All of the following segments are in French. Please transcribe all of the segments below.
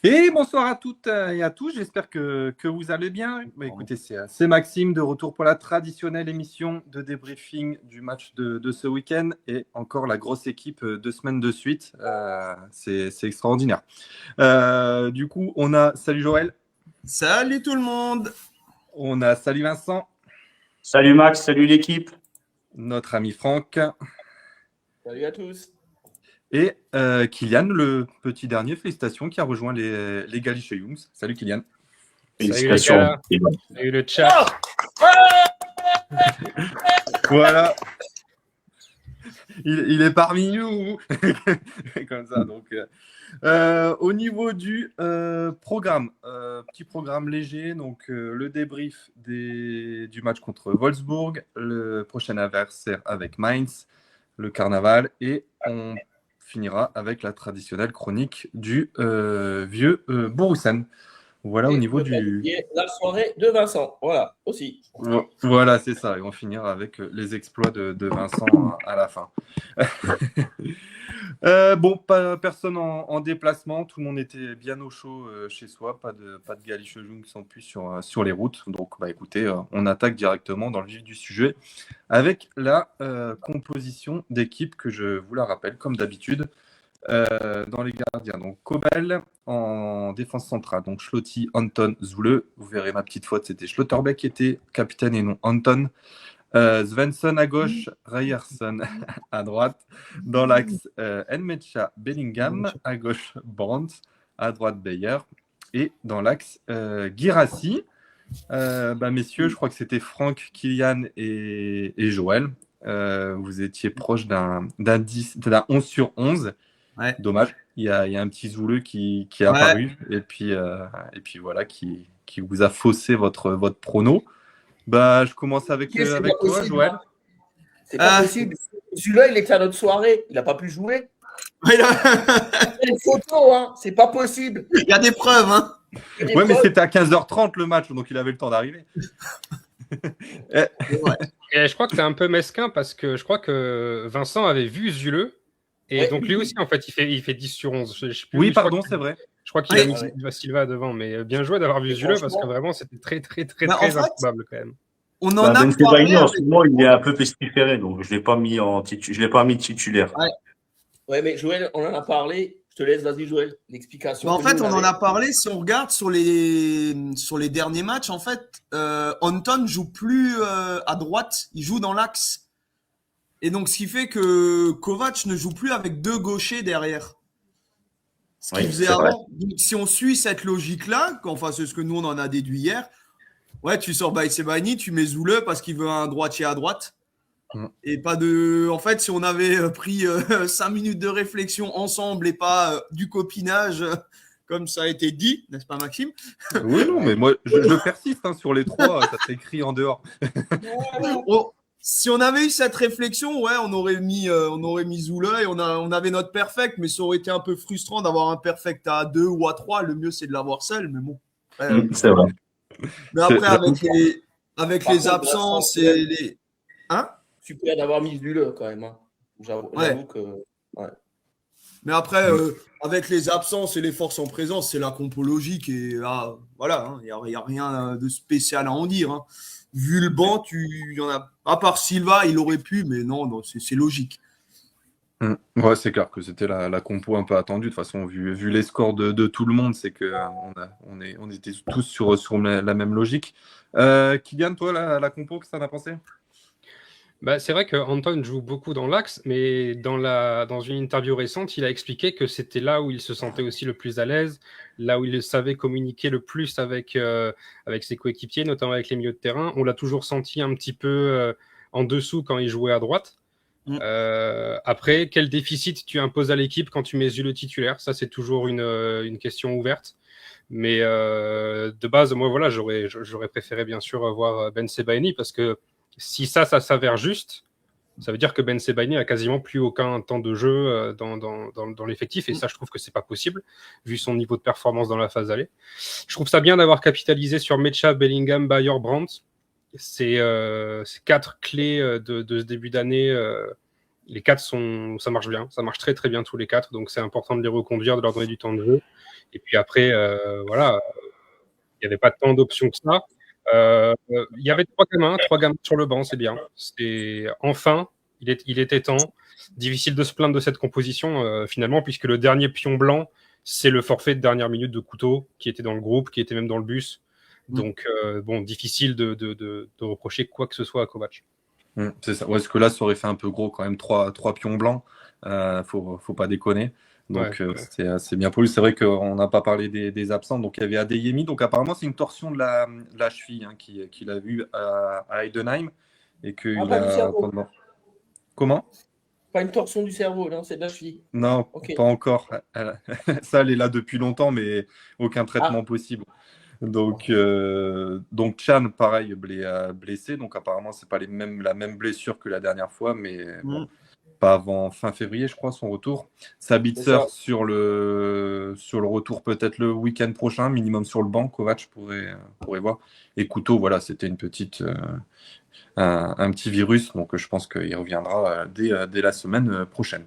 Et bonsoir à toutes et à tous, j'espère que vous allez bien. Bah, écoutez, c'est Maxime de retour pour la traditionnelle émission de débriefing du match de ce week-end et encore la grosse équipe 2 semaines de suite. C'est extraordinaire. Du coup, on a Salut Joël, Salut tout le monde. on a Salut Vincent, Salut Max, salut l'équipe. notre ami Franck Salut à tous. et Kylian, le petit dernier, félicitations, qui a rejoint les Galiche Youngs. Salut Kylian. Félicitations. Salut le chat. Voilà. Il est parmi nous. Comme ça, donc. Au niveau du programme, petit programme léger, donc le débrief du match contre Wolfsburg, le prochain adversaire avec Mainz, le carnaval, et on finira avec la traditionnelle chronique du vieux Borussen. Voilà, au niveau du. Et la soirée de Vincent, voilà, aussi. Voilà, c'est ça. Et on finira avec les exploits de Vincent à la fin. Bon, personne en déplacement. Tout le monde était bien au chaud chez soi. Pas de Galiche-Jung qui sont plus sur les routes. Donc, écoutez, on attaque directement dans le vif du sujet avec la composition d'équipe que je vous la rappelle, comme d'habitude. Dans les gardiens, donc Kobel en défense centrale, donc Schlotti, Anton, Zule. Vous verrez ma petite faute, c'était Schlotterbeck qui était capitaine et non Anton. Svensson à gauche, Ryerson à droite. Dans l'axe, Nmecha, Bellingham. À gauche, Brandt. À droite, Beyer. Et dans l'axe, Guirassy. Messieurs, je crois que c'était Franck, Kylian et Joël. Vous étiez proche d'un 11 sur 11. Ouais. Dommage. Il y a un petit zouleux qui est apparu et puis voilà qui vous a faussé votre prono. Je commence avec toi, Joël. C'est pas possible. Celui-là, il était à notre soirée. Il n'a pas pu jouer. C'est une photo, hein. C'est pas possible. Il y a des preuves, hein. Ouais, mais c'était à 15h30 le match, donc il avait le temps d'arriver. Et je crois que c'est un peu mesquin parce que je crois que Vincent avait vu Zuleux. Et donc lui aussi, en fait, il fait 10 sur 11. Je sais plus, oui, pardon, c'est vrai. Je crois qu'il a mis Silva devant, mais bien joué d'avoir vu Zuleux parce que vraiment, c'était très, très, très, très improbable quand même. On en a parlé. En ce moment, il est un peu pestiféré, donc je l'ai pas mis titulaire. Ouais, mais Joël, on en a parlé. Je te laisse, vas-y, Joël, l'explication. En fait, on en a parlé. Si on regarde sur les derniers matchs, en fait, Anton joue plus à droite, il joue dans l'axe. Et donc, ce qui fait que Kovac ne joue plus avec deux gauchers derrière. Ce qu'il faisait avant. Donc, si on suit cette logique-là, enfin, c'est ce que nous, on en a déduit hier, tu sors Baïsebani, tu mets Zoule parce qu'il veut un droitier à droite. Et pas de. En fait, si on avait pris 5 minutes de réflexion ensemble et pas du copinage, comme ça a été dit, n'est-ce pas, Maxime? Oui, non, mais moi, je persiste sur les trois, ça s'écrit en dehors. Si on avait eu cette réflexion, on aurait mis Zoule et on avait notre perfect, mais ça aurait été un peu frustrant d'avoir un perfect à 2 ou à 3. Le mieux, c'est de l'avoir seul, mais bon. C'est vrai. Mais après, avec les absences et les. Hein? Super d'avoir mis Zuleux quand même. Hein. J'avoue que. Ouais. Mais après, avec les absences et les forces en présence, c'est la compo logique. Et là, voilà, il n'y a rien de spécial à en dire. Hein. Vu le banc, il y en a. À part Silva, il aurait pu, mais non, c'est logique. Ouais, c'est clair que c'était la compo un peu attendue. De toute façon, vu les scores de tout le monde, c'est que on était tous sur la même logique. Kylian, toi, la compo, qu'est-ce que t'en as pensé? C'est vrai que Anton joue beaucoup dans l'axe, mais dans une interview récente, il a expliqué que c'était là où il se sentait aussi le plus à l'aise, là où il savait communiquer le plus avec ses coéquipiers, notamment avec les milieux de terrain. On l'a toujours senti un petit peu en dessous quand il jouait à droite. Après, quel déficit tu imposes à l'équipe quand tu mets le titulaire? Ça, c'est toujours une question ouverte. Mais de base, moi, voilà, j'aurais préféré bien sûr voir Ben Sebaini parce que si ça s'avère juste, ça veut dire que Ben Sebaini a quasiment plus aucun temps de jeu dans l'effectif, et ça, je trouve que c'est pas possible, vu son niveau de performance dans la phase aller. Je trouve ça bien d'avoir capitalisé sur Mecha, Bellingham, Bayer, Brandt. C'est 4 clés de ce début d'année Les 4 ça marche bien, ça marche très très bien tous les 4, donc c'est important de les reconduire, de leur donner du temps de jeu. Et puis après, voilà, il n'y avait pas tant d'options que ça. Il y avait 3 gamins sur le banc, c'est bien. Enfin, il était temps. Difficile de se plaindre de cette composition finalement, puisque le dernier pion blanc, c'est le forfait de dernière minute de Couteau, qui était dans le groupe, qui était même dans le bus. Donc, difficile de reprocher quoi que ce soit à Kovac. C'est ça. Ouais, parce que là, ça aurait fait un peu gros quand même, 3 pions blancs. Faut pas déconner. Donc, c'est bien pour lui. C'est vrai qu'on n'a pas parlé des absents. Donc, il y avait Adeyemi. Donc, apparemment, c'est une torsion de la cheville qu'il a vu à Heidenheim. Et qu'il a. Comment? Pas une torsion du cerveau, non, c'est de la cheville. Non, pas encore. Ça, elle est là depuis longtemps, mais aucun traitement possible. Donc Chan, pareil, blessé. Donc apparemment, c'est pas la même blessure que la dernière fois, mais bon, pas avant fin février, je crois, son retour. Sabitzer sur le retour peut-être le week-end prochain, minimum sur le banc. Kovac pourrait voir. Et Couteau, voilà, c'était une petite un petit virus, donc je pense qu'il reviendra dès la semaine prochaine.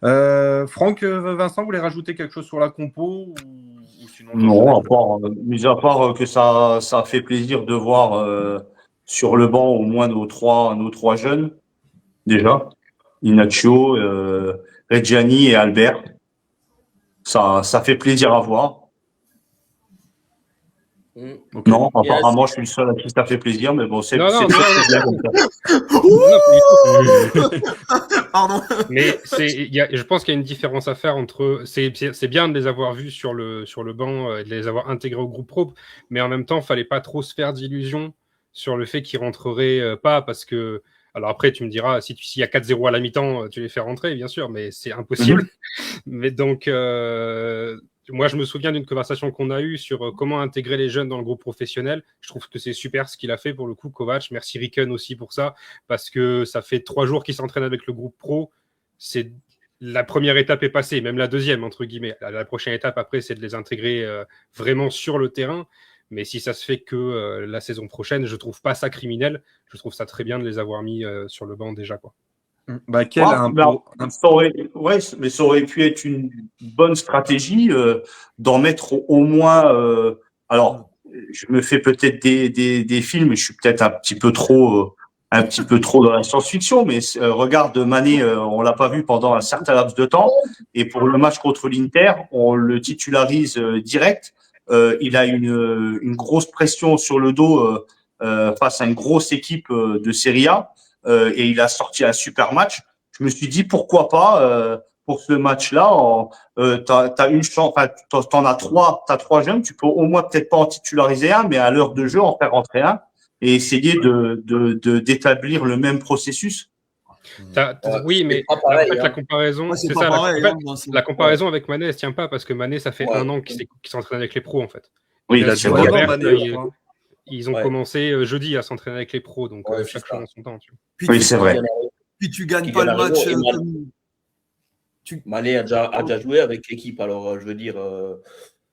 Franck, Vincent, vous voulez rajouter quelque chose sur la compo ou sinon, non, mis à part que ça fait plaisir de voir sur le banc au moins nos trois jeunes, déjà, Inacio, Reggiani et Albert. Ça fait plaisir à voir. Okay. Non, apparemment, je suis le seul à qui ça fait plaisir, mais bon, c'est bien comme ça. Pardon. Mais je pense qu'il y a une différence à faire entre. C'est bien de les avoir vus sur le banc et de les avoir intégrés au groupe pro, mais en même temps, il ne fallait pas trop se faire d'illusions sur le fait qu'ils rentreraient pas, parce que. Alors après, tu me diras, s'il y a 4-0 à la mi-temps, tu les fais rentrer, bien sûr, mais c'est impossible. Mais donc. Moi, je me souviens d'une conversation qu'on a eue sur comment intégrer les jeunes dans le groupe professionnel. Je trouve que c'est super ce qu'il a fait pour le coup, Kovac. Merci Ricken aussi pour ça, parce que ça fait 3 jours qu'il s'entraîne avec le groupe pro. La première étape est passée, même la deuxième, entre guillemets. La prochaine étape, après, c'est de les intégrer vraiment sur le terrain. Mais si ça se fait que la saison prochaine, je ne trouve pas ça criminel. Je trouve ça très bien de les avoir mis sur le banc déjà, quoi. Mais ça aurait pu être une bonne stratégie d'en mettre au moins. Alors, je me fais peut-être des films, je suis peut-être un petit peu trop dans la science-fiction, mais regarde Mané, on l'a pas vu pendant un certain laps de temps, et pour le match contre l'Inter, on le titularise direct. Il a une grosse pression sur le dos face à une grosse équipe de Serie A. Et il a sorti un super match. Je me suis dit pourquoi pas pour ce match-là, t'as une chance. Enfin, t'en as 3, t'as 3 jeunes. Tu peux au moins peut-être pas en titulariser un, mais à l'heure de jeu en faire rentrer un et essayer d'établir le même processus. Oui, mais pareil, en fait, la comparaison, c'est ça. Pareil, la comparaison avec Mané, elle tient pas parce que Mané, ça fait 1 an qu'il s'entraîne avec les pros en fait. Oui, là, c'est vrai. Ils ont commencé jeudi à s'entraîner avec les pros, donc chaque chose en son temps. Oui, c'est vrai. Puis tu gagnes pas le match. Mané a déjà joué avec l'équipe, alors je veux dire,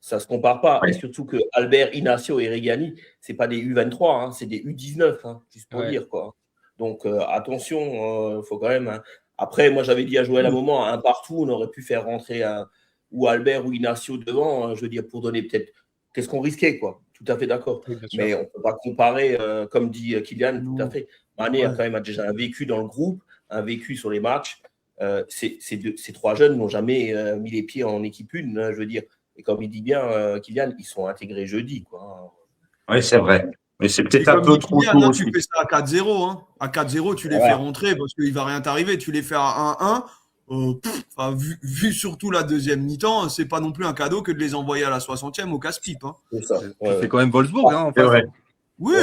ça se compare pas. Et surtout que Albert, Inacio et Reggiani, c'est pas des U23, hein, c'est des U19, hein, juste pour dire quoi. Donc attention, faut quand même. Après, moi j'avais dit à Joël à un moment, un partout, on aurait pu faire rentrer ou Albert ou Inacio devant, je veux dire, pour donner peut-être. Qu'est-ce qu'on risquait, quoi. Tout à fait d'accord. Oui, mais on ne peut pas comparer, comme dit Kylian, tout à fait. Mané a quand même déjà un vécu dans le groupe, un vécu sur les matchs. Ces 3 jeunes n'ont jamais mis les pieds en équipe 1, hein, je veux dire. Et comme il dit bien, Kylian, ils sont intégrés jeudi, quoi. Oui, c'est vrai. Mais c'est peut-être un peu trop tôt aussi. Tu fais ça à 4-0. Hein. À 4-0, tu les fais rentrer parce qu'il ne va rien t'arriver. Tu les fais à 1-1. Vu surtout la deuxième mi-temps, c'est pas non plus un cadeau que de les envoyer à la 60e au casse-pipe. Hein. C'est ça. C'est quand même Wolfsburg. Hein, en fait. Ouais. Oui,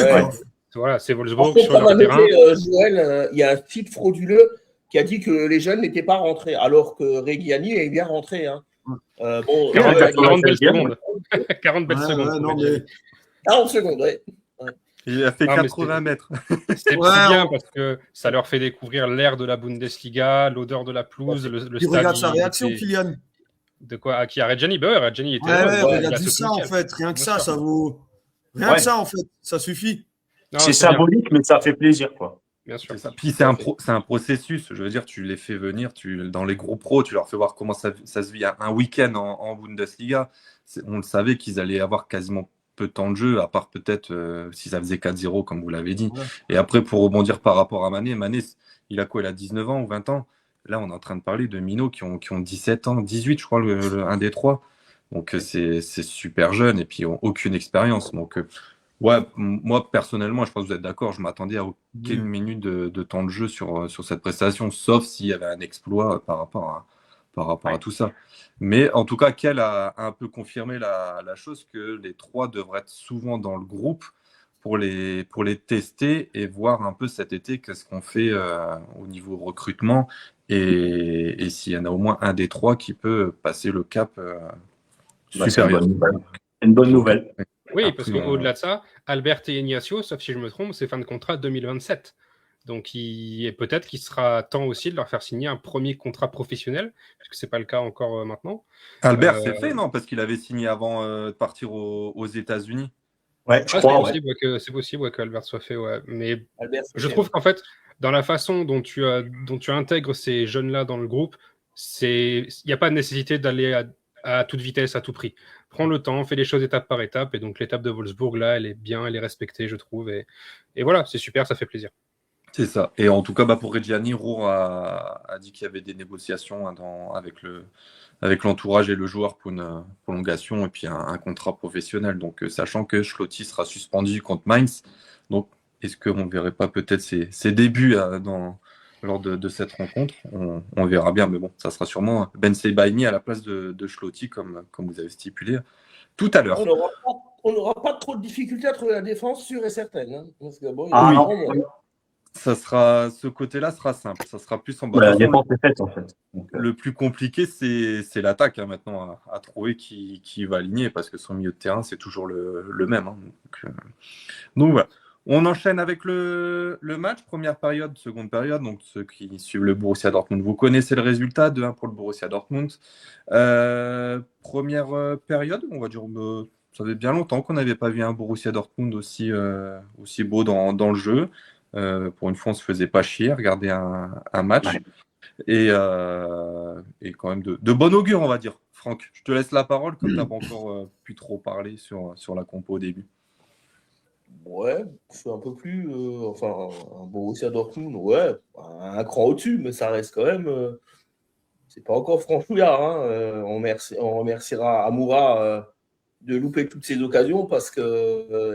voilà, c'est Wolfsburg sur le terrain. Joël, il y a un site frauduleux qui a dit que les jeunes n'étaient pas rentrés, alors que Reggiani est bien rentré. Hein. 40 belles secondes. 40 belles secondes. 40 secondes, oui. Il a fait 80 mètres. C'est bien parce que ça leur fait découvrir l'air de la Bundesliga, l'odeur de la pelouse, le stade. Regarde sa réaction, Kylian. De quoi? Qui a Reggiani? Reggiani était regarde ça en fait. Rien que ça, ça vaut. Rien que ça en fait, ça suffit. C'est symbolique, mais ça fait plaisir, quoi. bien sûr. C'est ça. Puis c'est un processus. Je veux dire, tu les fais venir, dans les gros pros, tu leur fais voir comment ça se vit un week-end en Bundesliga. On le savait qu'ils allaient avoir quasiment peu de temps de jeu, à part peut-être si ça faisait 4-0, comme vous l'avez dit. Ouais. Et après, pour rebondir par rapport à Mané, il a quoi? Il a 19 ans ou 20 ans. Là, on est en train de parler de minots qui ont 17 ans, 18, je crois, un des trois. Donc, c'est super jeune et puis ils n'ont aucune expérience. Donc, ouais, moi, personnellement, je pense que vous êtes d'accord, je m'attendais à aucune minute de temps de jeu sur cette prestation, sauf s'il y avait un exploit par rapport à tout ça. Mais en tout cas, Kell a un peu confirmé la chose que les trois devraient être souvent dans le groupe pour les tester et voir un peu cet été qu'est-ce qu'on fait au niveau recrutement et s'il y en a au moins un des trois qui peut passer le cap supérieur. C'est une bonne nouvelle. Oui, parce qu'au-delà de ça, Albert et Ignacio, sauf si je me trompe, c'est fin de contrat 2027. Donc peut-être qu'il sera temps aussi de leur faire signer un premier contrat professionnel, parce que ce n'est pas le cas encore maintenant. Albert, c'est fait, non? Parce qu'il avait signé avant de partir aux États-Unis. Ouais, je crois. C'est possible qu'Albert soit fait, ouais. Mais Albert, je trouve qu'en fait, dans la façon dont tu intègres ces jeunes-là dans le groupe, il n'y a pas de nécessité d'aller à toute vitesse, à tout prix. Prends le temps, fais les choses étape par étape. Et donc, l'étape de Wolfsburg, là, elle est bien, elle est respectée, je trouve. Et voilà, c'est super, ça fait plaisir. C'est ça. Et en tout cas, pour Reggiani, Roure a dit qu'il y avait des négociations avec l'entourage et le joueur pour une prolongation et puis un contrat professionnel. Donc, sachant que Schlotti sera suspendu contre Mainz. Donc, est-ce qu'on ne verrait pas peut-être ses débuts lors de cette rencontre? On verra bien. Mais bon, ça sera sûrement Ben Sebaini à la place de Schlotti, comme vous avez stipulé tout à l'heure. On n'aura pas trop de difficultés à trouver la défense sûre et certaine. Hein, parce que, bon, ce côté-là sera simple. Ça sera plus en bas. La défense est faite, en fait. Donc, le plus compliqué, c'est l'attaque maintenant à trouver qui va aligner parce que son milieu de terrain, c'est toujours le même. Hein. Donc voilà. On enchaîne avec le match, première période, seconde période. Donc ceux qui suivent le Borussia Dortmund, vous connaissez le résultat, 2-1 pour le Borussia Dortmund. Première période, on va dire, ça fait bien longtemps qu'on n'avait pas vu un Borussia Dortmund aussi beau dans le jeu. Pour une fois, on se faisait pas chier, regarder un match. Et quand même de bon augure, on va dire. Franck, je te laisse la parole, comme tu n'as pas encore pu trop parler sur la compo au début. Ouais, c'est un peu plus. Un Borussia Dortmund, ouais, un cran au-dessus, mais ça reste quand même. C'est pas encore franchouillard. Hein. On remerciera Amoura de louper toutes ces occasions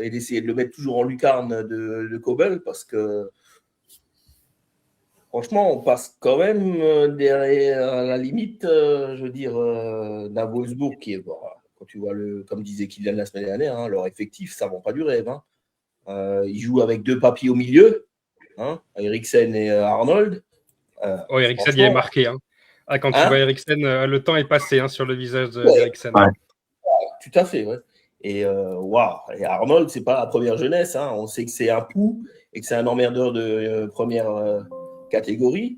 et d'essayer de le mettre toujours en lucarne de Kobel parce que. Franchement, on passe quand même derrière la limite, d'un Wolfsburg qui est, quand tu vois comme disait Kylian la semaine dernière, hein, leur effectif, ça ne vend pas du rêve. Hein. Ils jouent avec deux papis au milieu, hein, Eriksen et Arnold. Eriksen, il est marqué. Hein. Quand tu vois Eriksen, le temps est passé sur le visage d'Eriksen. Ouais. Tout à fait, ouais. Et Arnold, c'est pas la première jeunesse. Hein. On sait que c'est un pou et que c'est un emmerdeur de première catégorie.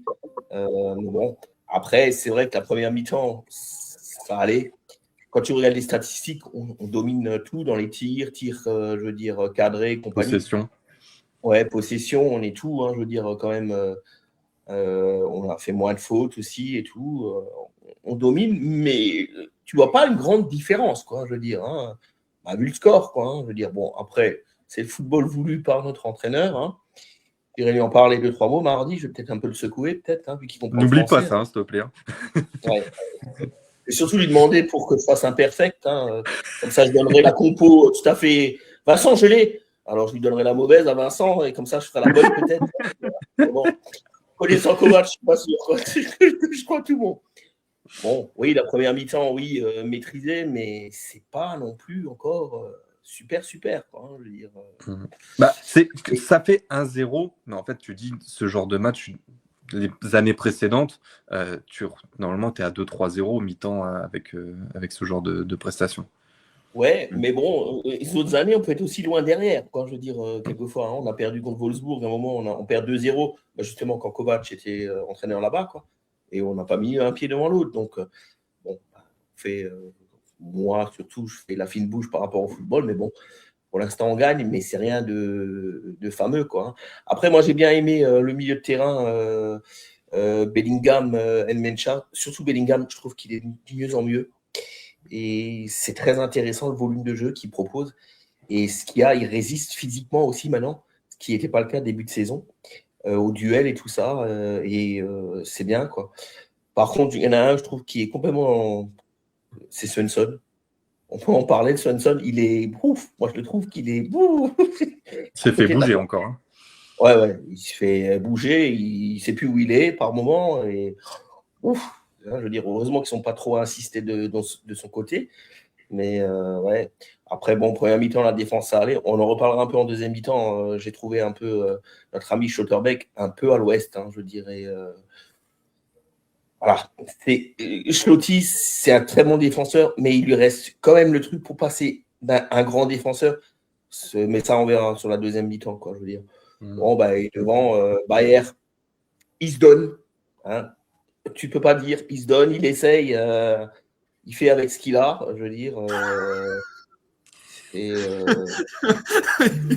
Bon, après, c'est vrai que la première mi-temps, ça allait. Quand tu regardes les statistiques, on domine tout dans les tirs, cadrés, compagnie. Possession. Ouais, possession, on est tout. Hein, quand même, on a fait moins de fautes aussi et tout. On domine, mais tu vois pas une grande différence, quoi. Hein, vu le score, quoi. Hein, bon, après, c'est le football voulu par notre entraîneur. Hein. J'irai lui en parler 2-3 mots mardi, je vais peut-être un peu le secouer, vu qu'il comprend. N'oublie pas ça, s'il te plaît. Ouais. Et surtout lui demander pour que je fasse un perfect. Hein. Comme ça, je donnerai la compo tout à fait. Vincent, je l'ai. Alors, je lui donnerai la mauvaise à Vincent et comme ça, je ferai la bonne peut-être. Bon. Connaissant Kovac, je ne suis pas sûr. Quoi. Je crois tout bon. Bon, oui, la première mi-temps, oui, maîtrisée, mais c'est pas non plus encore super, quoi. Hein, ça fait 1-0, mais en fait, tu dis ce genre de match, les années précédentes, normalement, tu es à 2-3-0 mi-temps avec ce genre de prestations. Ouais, mais bon, les autres années, on peut être aussi loin derrière. Quoi. Quelquefois, hein, on a perdu contre Wolfsburg, à un moment, on perd 2-0, justement quand Kovac était entraîneur là-bas, quoi. Et on n'a pas mis un pied devant l'autre. Donc, moi, surtout, je fais la fine bouche par rapport au football, mais bon, Pour l'instant, on gagne, mais c'est rien de fameux, quoi. Hein. Après, moi, j'ai bien aimé le milieu de terrain, Bellingham, Nmecha. Surtout Bellingham, je trouve qu'il est de mieux en mieux. Et c'est très intéressant le volume de jeu qu'il propose. Et ce qu'il y a, il résiste physiquement aussi maintenant, ce qui n'était pas le cas début de saison, au duel et tout ça. C'est bien, quoi. Par contre, il y en a un, je trouve, qui est complètement. C'est Svensson. On peut en parler de Svensson. Il est. Ouf, moi, je le trouve qu'il est. Il s'est fait bouger encore. Hein. Ouais. Il se fait bouger. Il ne sait plus où il est par moment. Et. Ouf. Je veux dire, heureusement qu'ils ne sont pas trop insistés de son côté. Mais ouais. Après, bon, première mi-temps, la défense, ça allait. On en reparlera un peu en deuxième mi-temps. J'ai trouvé un peu notre ami Schlotterbeck un peu à l'ouest, hein, je dirais. Voilà. Schlotti, c'est un très bon défenseur, mais il lui reste quand même le truc pour passer d'un grand défenseur. Mais ça, on verra sur la deuxième mi-temps, quoi, je veux dire. Bon, devant, Bayer, il se donne. Hein. Tu peux pas dire, il se donne, il essaye. Il fait avec ce qu'il a, je veux dire.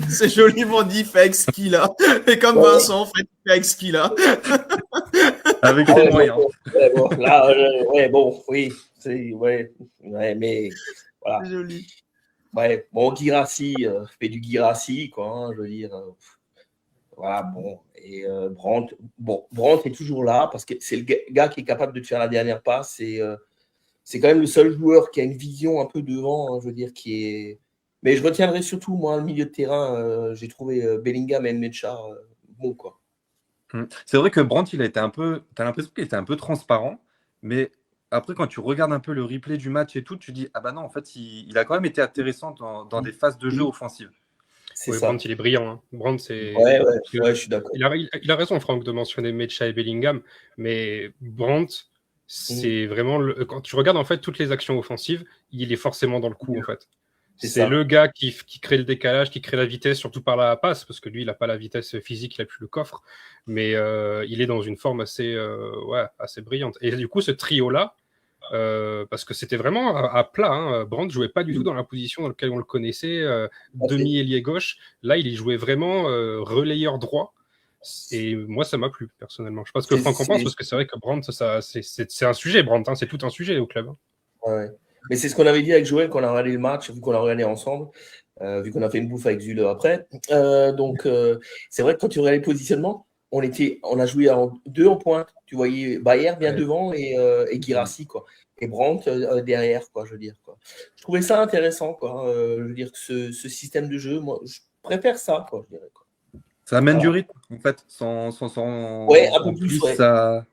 C'est joliment dit, il fait avec ce qu'il a. Et comme Vincent, en fait, il fait avec ce qu'il a. Avec ses moyens. Oui. Mais voilà. C'est joli. Ouais, bon, Guirassy fait du Guirassy, quoi, hein, je veux dire. Voilà, bon. Et Brandt est toujours là parce que c'est le gars qui est capable de te faire la dernière passe. C'est quand même le seul joueur qui a une vision un peu devant, hein, je veux dire, qui est. Mais je retiendrai surtout, moi, le milieu de terrain. J'ai trouvé Bellingham et Nmecha bon, quoi. C'est vrai que Brandt, il a été un peu. T'as l'impression qu'il était un peu transparent, mais après, quand tu regardes un peu le replay du match et tout, tu dis ah bah non, en fait, il a quand même été intéressant dans des phases de jeu offensives. Oui, Brandt, il est brillant. Hein. Brandt, c'est. Ouais, je suis d'accord. Il a raison, Franck, de mentionner Mecha et Bellingham, mais Brandt, c'est vraiment. Quand tu regardes en fait toutes les actions offensives, il est forcément dans le coup, en fait. C'est le gars qui crée le décalage, qui crée la vitesse, surtout par la passe, parce que lui, il n'a pas la vitesse physique, il n'a plus le coffre, mais il est dans une forme assez brillante. Et du coup, ce trio-là, parce que c'était vraiment à plat, hein. Brandt ne jouait pas du tout dans la position dans laquelle on le connaissait, demi-ailier gauche. Là, il y jouait vraiment relayeur droit. Et moi, ça m'a plu, personnellement. Je ne sais pas ce que Franck en pense, parce que c'est vrai que Brandt, c'est un sujet, Brandt, hein, c'est tout un sujet au club. Hein. Ouais. Mais c'est ce qu'on avait dit avec Joël quand on a regardé le match, vu qu'on a regardé ensemble, vu qu'on a fait une bouffe avec Zule après. Donc, c'est vrai que quand tu regardes les positionnements, on a joué en 2 en pointe. Tu voyais Bayer bien devant et Guirassy, quoi. Et Brandt derrière, quoi, je veux dire. Quoi. Je trouvais ça intéressant, quoi. Je veux dire que ce système de jeu, moi, je préfère ça, quoi, je dirais. Quoi. Ça amène du rythme, en fait, sans ouais, un peu plus, ouais. Ça...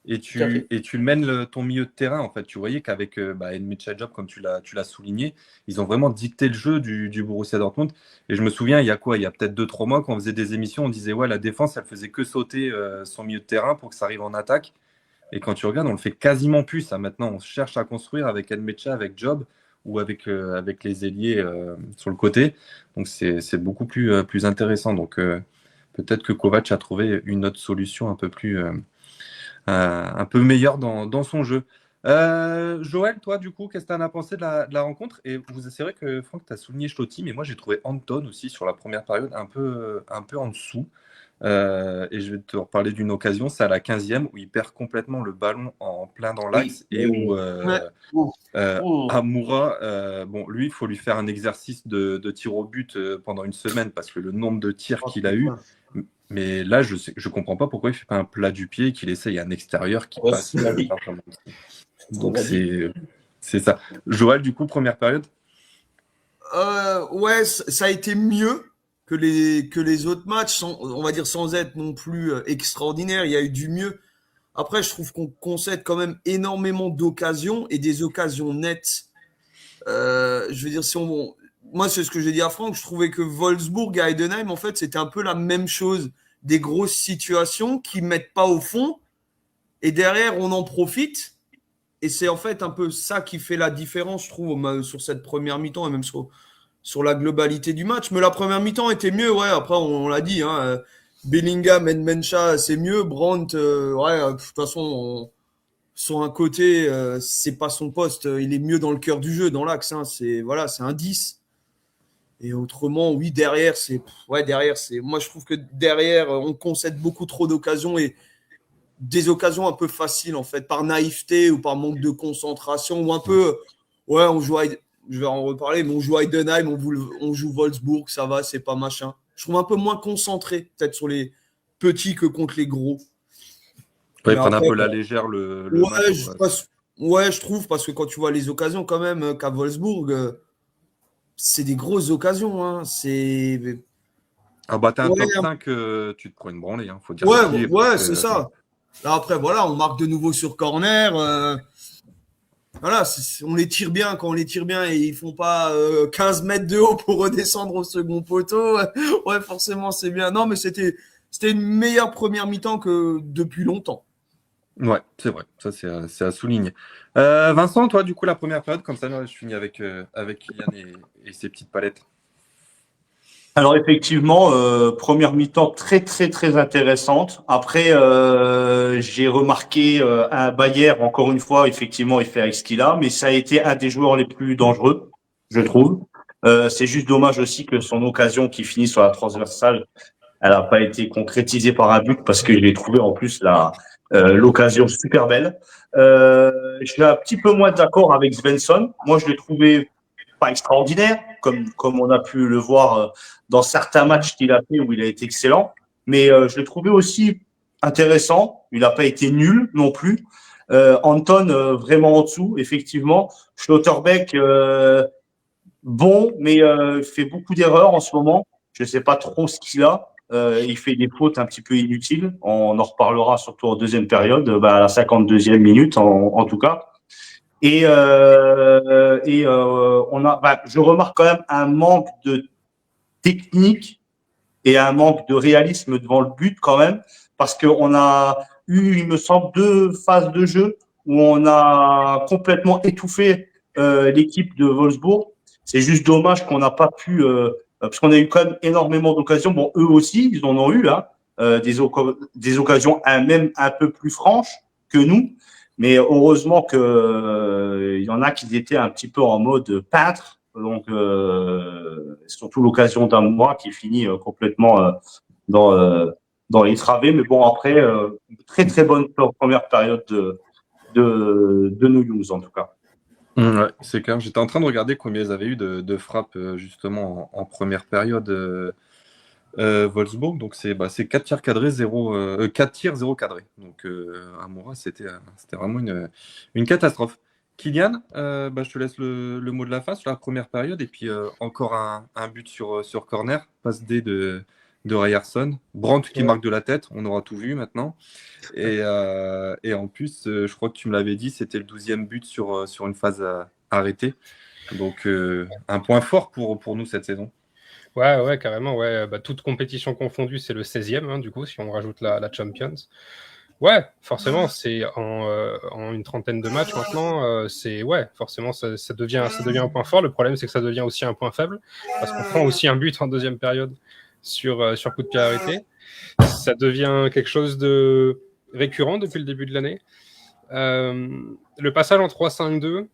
Et tu le mènes ton milieu de terrain, en fait. Tu voyais qu'avec Nmecha Diop, comme tu l'as souligné, ils ont vraiment dicté le jeu du Borussia Dortmund. Et je me souviens, il y a peut-être 2-3 mois, quand on faisait des émissions, on disait ouais, la défense, elle faisait que sauter son milieu de terrain pour que ça arrive en attaque. Et quand tu regardes, on le fait quasiment plus. Ça, maintenant, on cherche à construire avec Nmecha, avec Job ou avec les ailiers sur le côté. Donc c'est beaucoup plus intéressant. Donc peut-être que Kovac a trouvé une autre solution un peu meilleur dans son jeu. Joël, toi, du coup, qu'est-ce que tu en as pensé de la rencontre? Et c'est vrai que Franck, tu as souligné Schlotti, mais moi, j'ai trouvé Anton aussi sur la première période un peu en dessous. Et je vais te reparler d'une occasion, c'est à la 15e où il perd complètement le ballon en plein dans l'axe et où Amoura, lui, il faut lui faire un exercice de tir au but pendant une semaine parce que le nombre de tirs qu'il a eu. Mais là, je comprends pas pourquoi il fait pas un plat du pied et qu'il essaye un extérieur qui passe. Donc c'est ça. Joël, du coup, première période. Ouais, ça a été mieux que les autres matchs, on va dire sans être non plus extraordinaire. Il y a eu du mieux. Après, je trouve qu'on concède quand même énormément d'occasions et des occasions nettes. Je veux dire, moi, c'est ce que j'ai dit à Franck. Je trouvais que Wolfsburg et Heidenheim, en fait, c'était un peu la même chose. Des grosses situations qui mettent pas au fond. Et derrière, on en profite. Et c'est en fait un peu ça qui fait la différence, je trouve, sur cette première mi-temps et même sur la globalité du match. Mais la première mi-temps était mieux, ouais. Après, on l'a dit, hein. Bellingham et Nmecha, c'est mieux. Brandt, de toute façon, sur un côté, c'est pas son poste. Il est mieux dans le cœur du jeu, dans l'axe. Hein. C'est un 10. Et autrement, oui, derrière, moi, je trouve que derrière, on concède beaucoup trop d'occasions et des occasions un peu faciles, en fait, par naïveté ou par manque de concentration ou un peu, ouais, je vais en reparler, mais on joue Heidenheim, on joue Wolfsburg, ça va, c'est pas machin. Je trouve un peu moins concentré, peut-être sur les petits que contre les gros. Ouais, prendre un peu la légère le match. Je trouve, parce que quand tu vois les occasions, quand même, qu'à Wolfsburg, c'est des grosses occasions. Hein. Ah bah, t'es un top 5, tu te prends une branlée, hein, faut dire c'est ça. Là, après, voilà, on marque de nouveau sur corner. Voilà, on les tire bien quand on les tire bien et ils font pas 15 mètres de haut pour redescendre au second poteau. Ouais, forcément, c'est bien. Non, mais c'était une meilleure première mi-temps que depuis longtemps. Ouais, c'est vrai, ça c'est à souligner. Vincent, toi, du coup, la première période, comme ça, je finis avec Kylian et ses petites palettes. Alors effectivement, première mi-temps très très très intéressante. Après, j'ai remarqué un Bayer, encore une fois, effectivement, il fait avec ce qu'il a, mais ça a été un des joueurs les plus dangereux, je trouve. C'est juste dommage aussi que son occasion qui finit sur la transversale, elle n'a pas été concrétisée par un but parce que j'ai trouvé en plus l'occasion super belle. Je suis un petit peu moins d'accord avec Svensson. Moi, je l'ai trouvé pas extraordinaire, comme on a pu le voir dans certains matchs qu'il a fait où il a été excellent. Mais je l'ai trouvé aussi intéressant. Il n'a pas été nul non plus. Anton, vraiment en dessous, effectivement. Schlotterbeck, bon, mais fait beaucoup d'erreurs en ce moment. Je ne sais pas trop ce qu'il a. Il fait des fautes un petit peu inutiles. On en reparlera surtout en deuxième période, à la 52e minute en tout cas. Et je remarque quand même un manque de technique et un manque de réalisme devant le but quand même, parce qu'on a eu, il me semble, 2 phases de jeu où on a complètement étouffé l'équipe de Wolfsburg. C'est juste dommage qu'on n'a pas pu, parce qu'on a eu quand même énormément d'occasions. Bon, eux aussi, ils en ont eu, hein, des occasions même un peu plus franches que nous. Mais heureusement que il y en a qui étaient un petit peu en mode peintre. Donc, surtout l'occasion d'un mois qui finit complètement dans les travées. Mais bon, après, très très bonne première période de No Youths en tout cas. Ouais, c'est clair. J'étais en train de regarder combien ils avaient eu de frappes justement en première période Wolfsburg. Donc c'est 4 tirs cadrés, 4 tirs, 0 cadré. Donc Amoura, c'était vraiment une catastrophe. Kylian, je te laisse le mot de la fin sur la première période. Et puis encore un but sur corner, passe D de Ryerson. Brandt qui marque de la tête, on aura tout vu maintenant. Et en plus, je crois que tu me l'avais dit, c'était le 12e but sur une phase arrêtée. Donc un point fort pour nous cette saison. Ouais, carrément. Ouais. Toute compétition confondue, c'est le 16e, hein, du coup, si on rajoute la Champions. Ouais, forcément, c'est en une trentaine de matchs maintenant, forcément, ça devient un point fort. Le problème, c'est que ça devient aussi un point faible, parce qu'on prend aussi un but en deuxième période sur coup de pied arrêté. Ça devient quelque chose de récurrent depuis le début de l'année. Le passage en 3-5-2,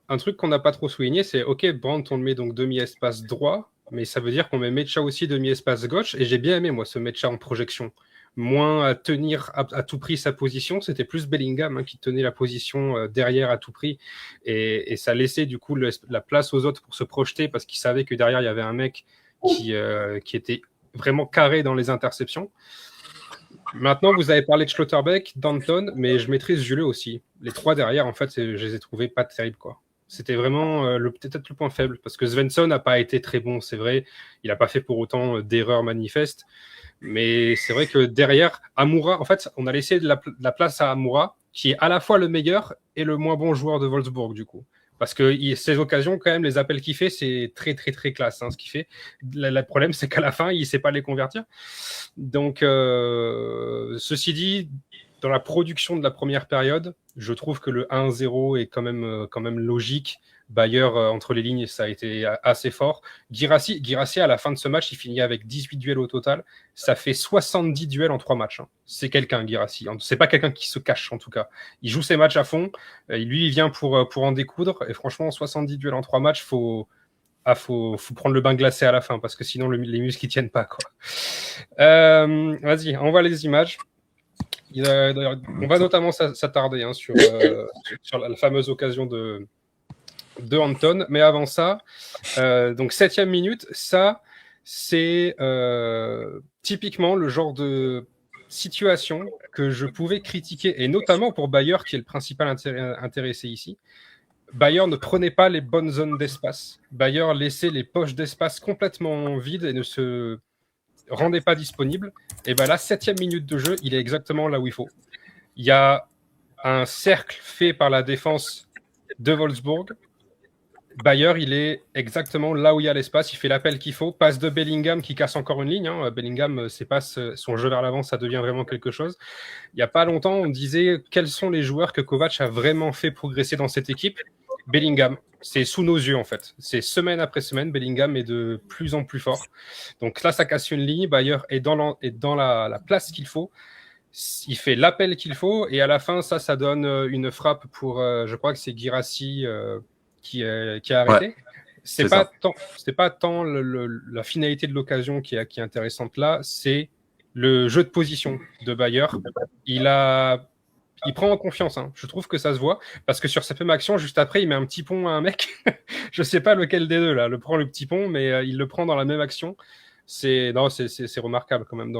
un truc qu'on n'a pas trop souligné, c'est OK, Brandt, on le met donc demi-espace droit, mais ça veut dire qu'on met Mecha aussi demi-espace gauche, et j'ai bien aimé, moi, ce Mecha en projection. Moins à tenir à tout prix sa position, c'était plus Bellingham qui tenait la position derrière à tout prix, et ça laissait du coup la place aux autres pour se projeter, parce qu'ils savaient que derrière il y avait un mec qui était vraiment carré dans les interceptions. Maintenant, vous avez parlé de Schlotterbeck, d'Anton, mais je mettrais Zule aussi. Les 3 derrière, en fait, je les ai trouvés pas terribles, quoi. C'était vraiment peut-être le point faible, parce que Svensson n'a pas été très bon, c'est vrai. Il n'a pas fait pour autant d'erreurs manifestes. Mais c'est vrai que derrière, Amoura, en fait, on a laissé de la place à Amoura, qui est à la fois le meilleur et le moins bon joueur de Wolfsburg, du coup. Parce que ces occasions, quand même, les appels qu'il fait, c'est très, très, très classe, ce qu'il fait. Le problème, c'est qu'à la fin, il ne sait pas les convertir. Donc, ceci dit, dans la production de la première période, je trouve que le 1-0 est quand même logique. Bayer, entre les lignes, ça a été assez fort. Guirassy, à la fin de ce match, il finit avec 18 duels au total. Ça fait 70 duels en 3 matchs. C'est quelqu'un, Guirassy. C'est pas quelqu'un qui se cache, en tout cas. Il joue ses matchs à fond. Lui, il vient pour en découdre. Et franchement, 70 duels en 3 matchs, faut faut prendre le bain glacé à la fin parce que sinon les muscles ils tiennent pas, quoi. Vas-y, on voit les images. On va notamment s'attarder sur la fameuse occasion de Anton, mais avant ça, donc 7e minute, ça c'est typiquement le genre de situation que je pouvais critiquer, et notamment pour Bayer qui est le principal intéressé ici. Bayer ne prenait pas les bonnes zones d'espace. Bayer laissait les poches d'espace complètement vides et ne se rendait pas disponible. Et bien là, 7e minute de jeu, il est exactement là où il faut. Il y a un cercle fait par la défense de Wolfsburg. Bayer, il est exactement là où il y a l'espace. Il fait l'appel qu'il faut. Passe de Bellingham qui casse encore une ligne. Bellingham, son jeu vers l'avant, ça devient vraiment quelque chose. Il n'y a pas longtemps, on disait quels sont les joueurs que Kovac a vraiment fait progresser dans cette équipe. Bellingham, c'est sous nos yeux en fait. C'est semaine après semaine, Bellingham est de plus en plus fort. Donc là, ça casse une ligne. Bayer est dans la place qu'il faut. Il fait l'appel qu'il faut. Et à la fin, ça donne une frappe pour, je crois que c'est Guirassy qui a arrêté. Ouais, c'est pas tant la finalité de l'occasion qui est intéressante là, c'est le jeu de position de Bayer. Il prend en confiance, hein. Je trouve que ça se voit, parce que sur sa même action, juste après, il met un petit pont à un mec. Je sais pas lequel des deux, là, le prend le petit pont, mais il le prend dans la même action. C'est remarquable quand même.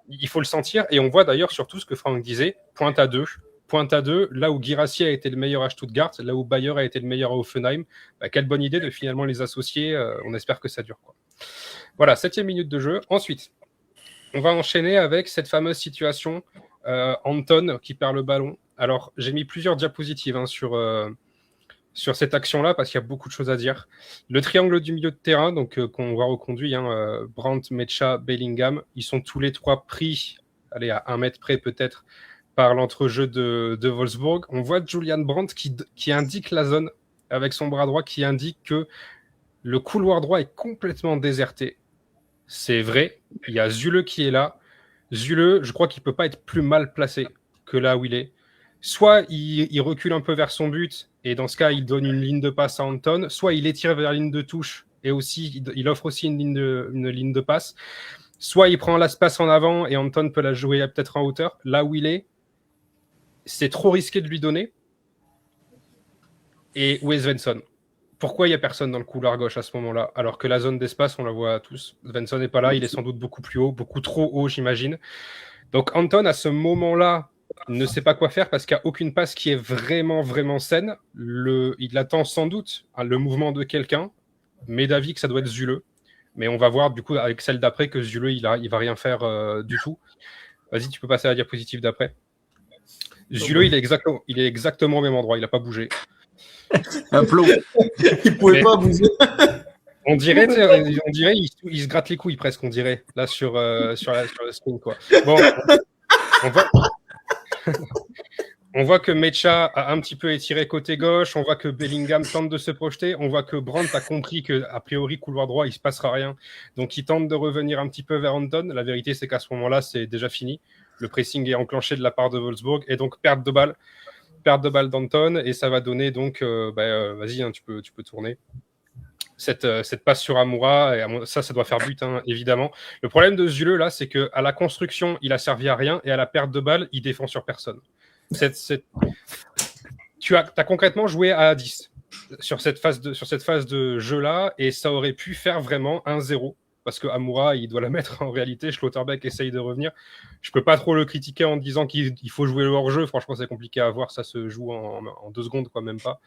Il faut le sentir, et on voit d'ailleurs surtout ce que Franck disait, pointe à deux, là où Guirassy a été le meilleur à Stuttgart, là où Bayer a été le meilleur à Hoffenheim. Quelle bonne idée de finalement les associer, on espère que ça dure, quoi. Voilà, 7e minute de jeu. Ensuite, on va enchaîner avec cette fameuse situation Anton qui perd le ballon. Alors, j'ai mis plusieurs diapositives sur cette action-là parce qu'il y a beaucoup de choses à dire. Le triangle du milieu de terrain, donc qu'on voit reconduit, Brandt, Mecha, Bellingham, ils sont tous les trois pris, à 1 mètre près peut-être, par l'entrejeu de Wolfsburg. On voit Julian Brandt qui indique la zone avec son bras droit, qui indique que le couloir droit est complètement déserté. C'est vrai, il y a Zule qui est là. Zule, je crois qu'il ne peut pas être plus mal placé que là où il est. Soit il recule un peu vers son but, et dans ce cas, il donne une ligne de passe à Anton, soit il étire vers la ligne de touche, et aussi il offre aussi une ligne de passe. Soit il prend l'espace en avant, et Anton peut la jouer peut-être en hauteur. Là où il est, c'est trop risqué de lui donner. Et où est Svensson ? Pourquoi il n'y a personne dans le couloir gauche à ce moment-là, alors que la zone d'espace, on la voit tous. Svensson n'est pas là, il est sans doute beaucoup plus haut, beaucoup trop haut, j'imagine. Donc Anton, à ce moment-là, ne sait pas quoi faire parce qu'il n'y a aucune passe qui est vraiment, vraiment saine. Il attend sans doute le mouvement de quelqu'un, mais d'avis que ça doit être Zule. Mais on va voir du coup avec celle d'après que Zule, il va rien faire du tout. Vas-y, tu peux passer à la diapositive d'après. Zule, il est exactement au même endroit, il n'a pas bougé. Un plomb. Il pouvait pas bouger. On dirait, il se gratte les couilles presque, on dirait, là sur le screen, quoi. Bon, on voit que Mecha a un petit peu étiré côté gauche, on voit que Bellingham tente de se projeter, on voit que Brandt a compris qu'a priori, couloir droit, il ne se passera rien. Donc, il tente de revenir un petit peu vers Anton. La vérité, c'est qu'à ce moment-là, c'est déjà fini. Le pressing est enclenché de la part de Wolfsburg, et donc perte de balle d'Anton, et ça va donner donc, vas-y, tu peux tourner. Cette passe sur Amoura, et ça doit faire but, évidemment. Le problème de Zule, là, c'est qu'à la construction, il a servi à rien, et à la perte de balle, il défend sur personne. Tu as concrètement joué à 10 sur cette phase de jeu-là, et ça aurait pu faire vraiment 1-0, parce que Amoura, il doit la mettre en réalité. Schlotterbeck essaye de revenir. Je peux pas trop le critiquer en disant qu'il faut jouer le hors-jeu. Franchement, c'est compliqué à voir. Ça se joue en 2 secondes, quoi, même pas.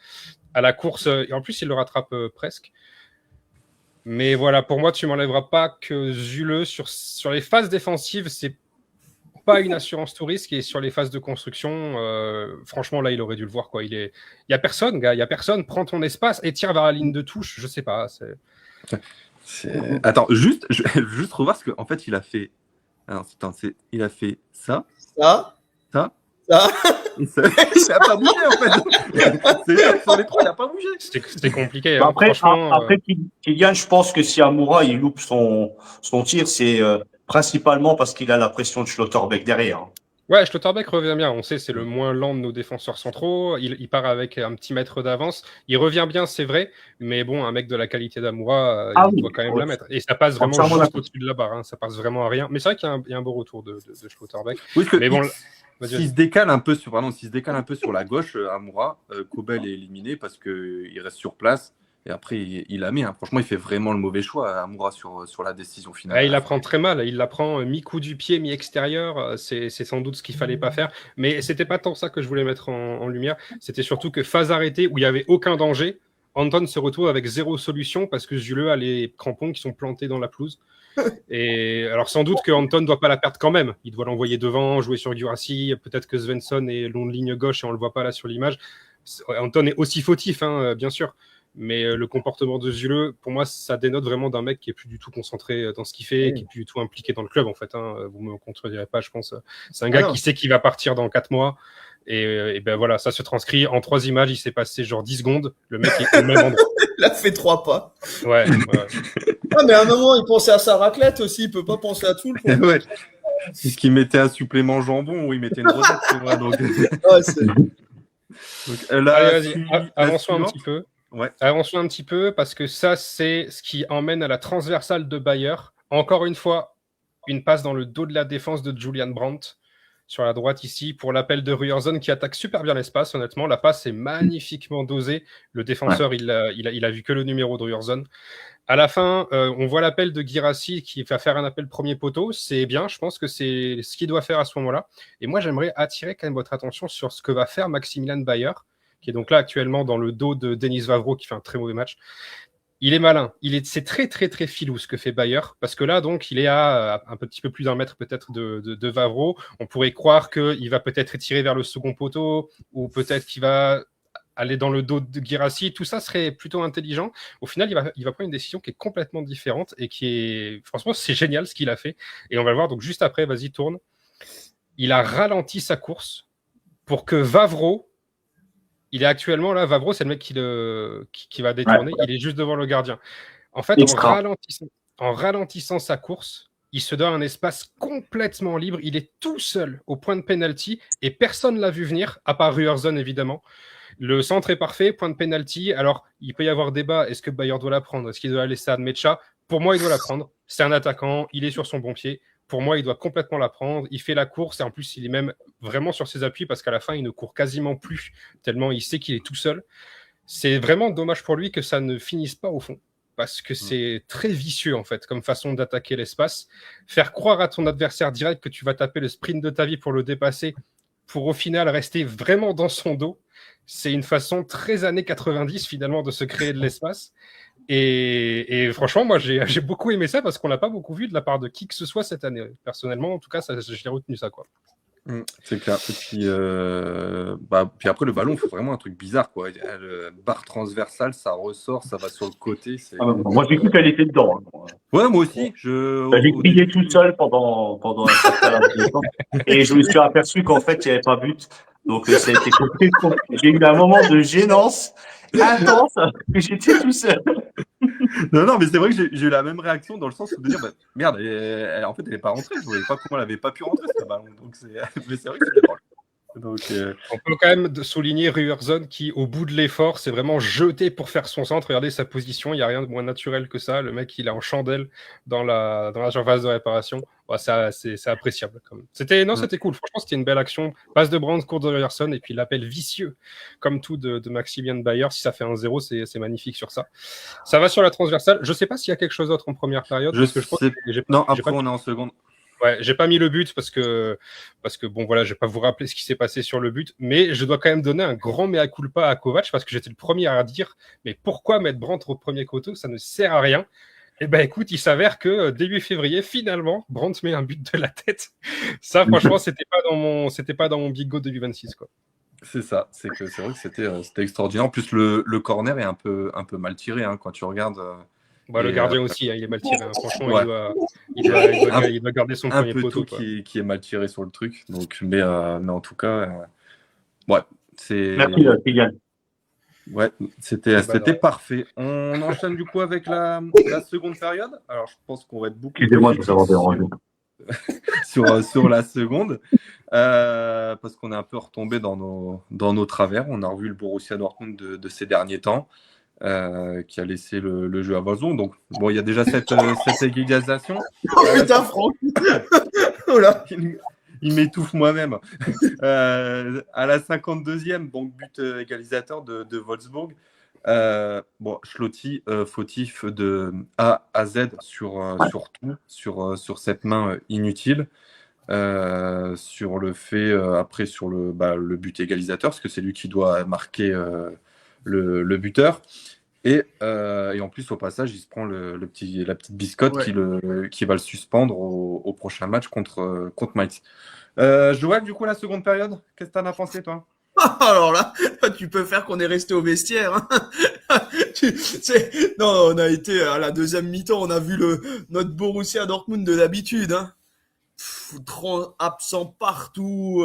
À la course, et en plus, il le rattrape presque. Mais voilà, pour moi, tu m'enlèveras pas que Zule, sur les phases défensives, c'est pas une assurance tout risque, et sur les phases de construction, franchement, là, il aurait dû le voir, quoi. Il y a personne, gars, il y a personne. Prends ton espace et tire vers la ligne de touche. Je sais pas. Attends, juste revoir ce qu'en fait il a fait. Alors, il a fait ça. Il n'a pas bougé en fait. Sur les 3, il n'a pas bougé. C'était compliqué. Après, Kylian, je pense que si Amoura il loupe son tir, c'est principalement parce qu'il a la pression de Schlotterbeck derrière. Ouais, Schlotterbeck revient bien. On sait c'est le moins lent de nos défenseurs centraux. Il part avec un petit mètre d'avance. Il revient bien, c'est vrai. Mais bon, un mec de la qualité d'Amoura, il doit quand même la mettre. Et ça passe vraiment juste au-dessus de la barre. Hein. Ça passe vraiment à rien. Mais c'est vrai qu'il y a un beau retour de Schlotterbeck. Oui, mais bon, s'il se décale un peu sur la gauche, Amoura, Kobel est éliminé parce qu'il reste sur place. Et après, il la met. Hein. Franchement, il fait vraiment le mauvais choix, Amoura, sur la décision finale. Il la prend très mal. Il la prend mi-coup du pied, mi-extérieur. C'est sans doute ce qu'il fallait pas faire. Mais c'était pas tant ça que je voulais mettre en lumière. C'était surtout que phase arrêtée, où il n'y avait aucun danger, Anton se retrouve avec 0 solution parce que Zuleux a les crampons qui sont plantés dans la pelouse. Et alors, sans doute que Anton ne doit pas la perdre quand même. Il doit l'envoyer devant, jouer sur Guirassy. Peut-être que Svensson est long de ligne gauche et on ne le voit pas là sur l'image. Anton est aussi fautif, hein, bien sûr. Mais le comportement de Zuleux, pour moi, ça dénote vraiment d'un mec qui est plus du tout concentré dans ce qu'il fait, qui est plus du tout impliqué dans le club, en fait. Hein. Vous me contredirez pas, je pense. C'est un gars qui sait qu'il va partir dans 4 mois. Et ben voilà, ça se transcrit en 3 images. Il s'est passé genre 10 secondes. Le mec est au même endroit. Il a fait 3 pas. Ouais. Ah, mais à un moment, il pensait à sa raclette aussi. Il peut pas penser à tout. Ouais. C'est ce qu'il mettait un supplément jambon ou il mettait une rosette, c'est vrai. Donc... Allez, vas-y, avançons un petit peu. Ouais. Avançons un petit peu parce que ça, c'est ce qui emmène à la transversale de Bayer. Encore une fois, une passe dans le dos de la défense de Julian Brandt sur la droite ici pour l'appel de Ryerson qui attaque super bien l'espace. Honnêtement, la passe est magnifiquement dosée. Le défenseur, il a vu que le numéro de Ryerson. À la fin, on voit l'appel de Guirassy qui va faire un appel premier poteau. C'est bien, je pense que c'est ce qu'il doit faire à ce moment-là. Et moi, j'aimerais attirer quand même votre attention sur ce que va faire Maximilian Bayer, qui est donc là actuellement dans le dos de Denis Vavro, qui fait un très mauvais match. Il est malin. C'est très, très, très filou ce que fait Bayer, parce que là, donc, il est à un petit peu plus d'un mètre peut-être de Vavro. On pourrait croire qu'il va peut-être étirer vers le second poteau, ou peut-être qu'il va aller dans le dos de Guirassy. Tout ça serait plutôt intelligent. Au final, il va prendre une décision qui est complètement différente et qui est... Franchement, c'est génial ce qu'il a fait. Et on va le voir donc juste après. Vas-y, tourne. Il a ralenti sa course pour que Vavro... Il est actuellement là, Vavro, c'est le mec qui va détourner. Ouais. Il est juste devant le gardien. En fait, en ralentissant sa course, il se donne un espace complètement libre. Il est tout seul au point de pénalty et personne ne l'a vu venir, à part Ryerson, évidemment. Le centre est parfait, point de pénalty. Alors, il peut y avoir débat. Est-ce que Bayer doit la prendre? Est-ce qu'il doit la laisser à Mecha? Pour moi, il doit la prendre. C'est un attaquant. Il est sur son bon pied. Pour moi, il doit complètement la prendre. Il fait la course et en plus, il est même vraiment sur ses appuis parce qu'à la fin, il ne court quasiment plus tellement il sait qu'il est tout seul. C'est vraiment dommage pour lui que ça ne finisse pas au fond parce que c'est très vicieux en fait comme façon d'attaquer l'espace. Faire croire à ton adversaire direct que tu vas taper le sprint de ta vie pour le dépasser pour au final rester vraiment dans son dos, c'est une façon très années 90 finalement de se créer de l'espace. Et franchement, moi, j'ai beaucoup aimé ça parce qu'on l'a pas beaucoup vu de la part de qui que ce soit cette année. Personnellement, en tout cas, j'ai retenu ça, quoi. C'est clair. Et puis, puis après, le ballon, il faut vraiment un truc bizarre, quoi. Le barre transversale, ça ressort, ça va sur le côté. Moi, j'ai cru qu'elle était dedans. Ouais, moi aussi. J'ai crié tout seul pendant un certain temps. Et je me suis aperçu qu'en fait, il n'y avait pas but. Donc, ça a été compliqué. J'ai eu un moment de gênance intense que j'étais tout seul. Non, mais c'est vrai que j'ai eu la même réaction dans le sens de dire merde, en fait, elle n'est pas rentrée. Je ne voyais pas comment elle n'avait pas pu rentrer ce ballon. Mais c'est vrai que c'est drôle. Donc, on peut quand même souligner Ryerson qui, au bout de l'effort, s'est vraiment jeté pour faire son centre. Regardez sa position, il n'y a rien de moins naturel que ça. Le mec, il est en chandelle dans la surface de réparation. Ouais, c'est appréciable. C'était cool. Franchement, c'était une belle action. Passe de Brandt, course de Ryerson, et puis l'appel vicieux, comme tout, de Maximilian Bayer. Si ça fait 1-0, c'est magnifique sur ça. Ça va sur la transversale. Je ne sais pas s'il y a quelque chose d'autre en première période. Après, on est en seconde. Ouais, j'ai pas mis le but parce que bon voilà, je vais pas vous rappeler ce qui s'est passé sur le but, mais je dois quand même donner un grand mea culpa à Kovac parce que j'étais le premier à dire mais pourquoi mettre Brandt au premier coteau, ça ne sert à rien. Et ben écoute, il s'avère que début février, finalement, Brandt met un but de la tête. Ça, franchement, c'était pas dans mon Big Go 2026 quoi. C'est ça, c'est vrai que c'était extraordinaire. En plus, le corner est un peu mal tiré hein, quand tu regardes. Le gardien aussi, il est mal tiré. Hein. Franchement, ouais. il doit garder son premier poteau. Qui est mal tiré sur le truc. Donc, mais en tout cas, ouais, c'est. Merci, Kylian. Ouais, c'était parfait. On enchaîne du coup avec la seconde période. Alors, je pense qu'on va être beaucoup. Excusez-moi de vous avoir dérangé. sur la seconde. parce qu'on est un peu retombé dans nos travers. On a revu le Borussia Dortmund de ces derniers temps, qui a laissé le jeu à Wolfsburg. Donc, bon, il y a déjà cette égalisation. Oh putain, Franck. Oh là. Il m'étouffe moi-même. À la 52e, donc but égalisateur de Wolfsburg. Schlotti, fautif de A à Z sur tout, sur cette main inutile. Sur le fait, après, sur le but égalisateur, parce que c'est lui qui doit marquer le buteur. Et en plus, au passage, il se prend la petite biscotte qui va le suspendre au prochain match contre Mainz. Joël, du coup, la seconde période, qu'est-ce que tu en as pensé, toi? Alors là, tu peux faire qu'on est resté au vestiaire. Hein. Non, on a été à la deuxième mi-temps, on a vu notre Borussia Dortmund de d'habitude. Hein. Trop absent partout.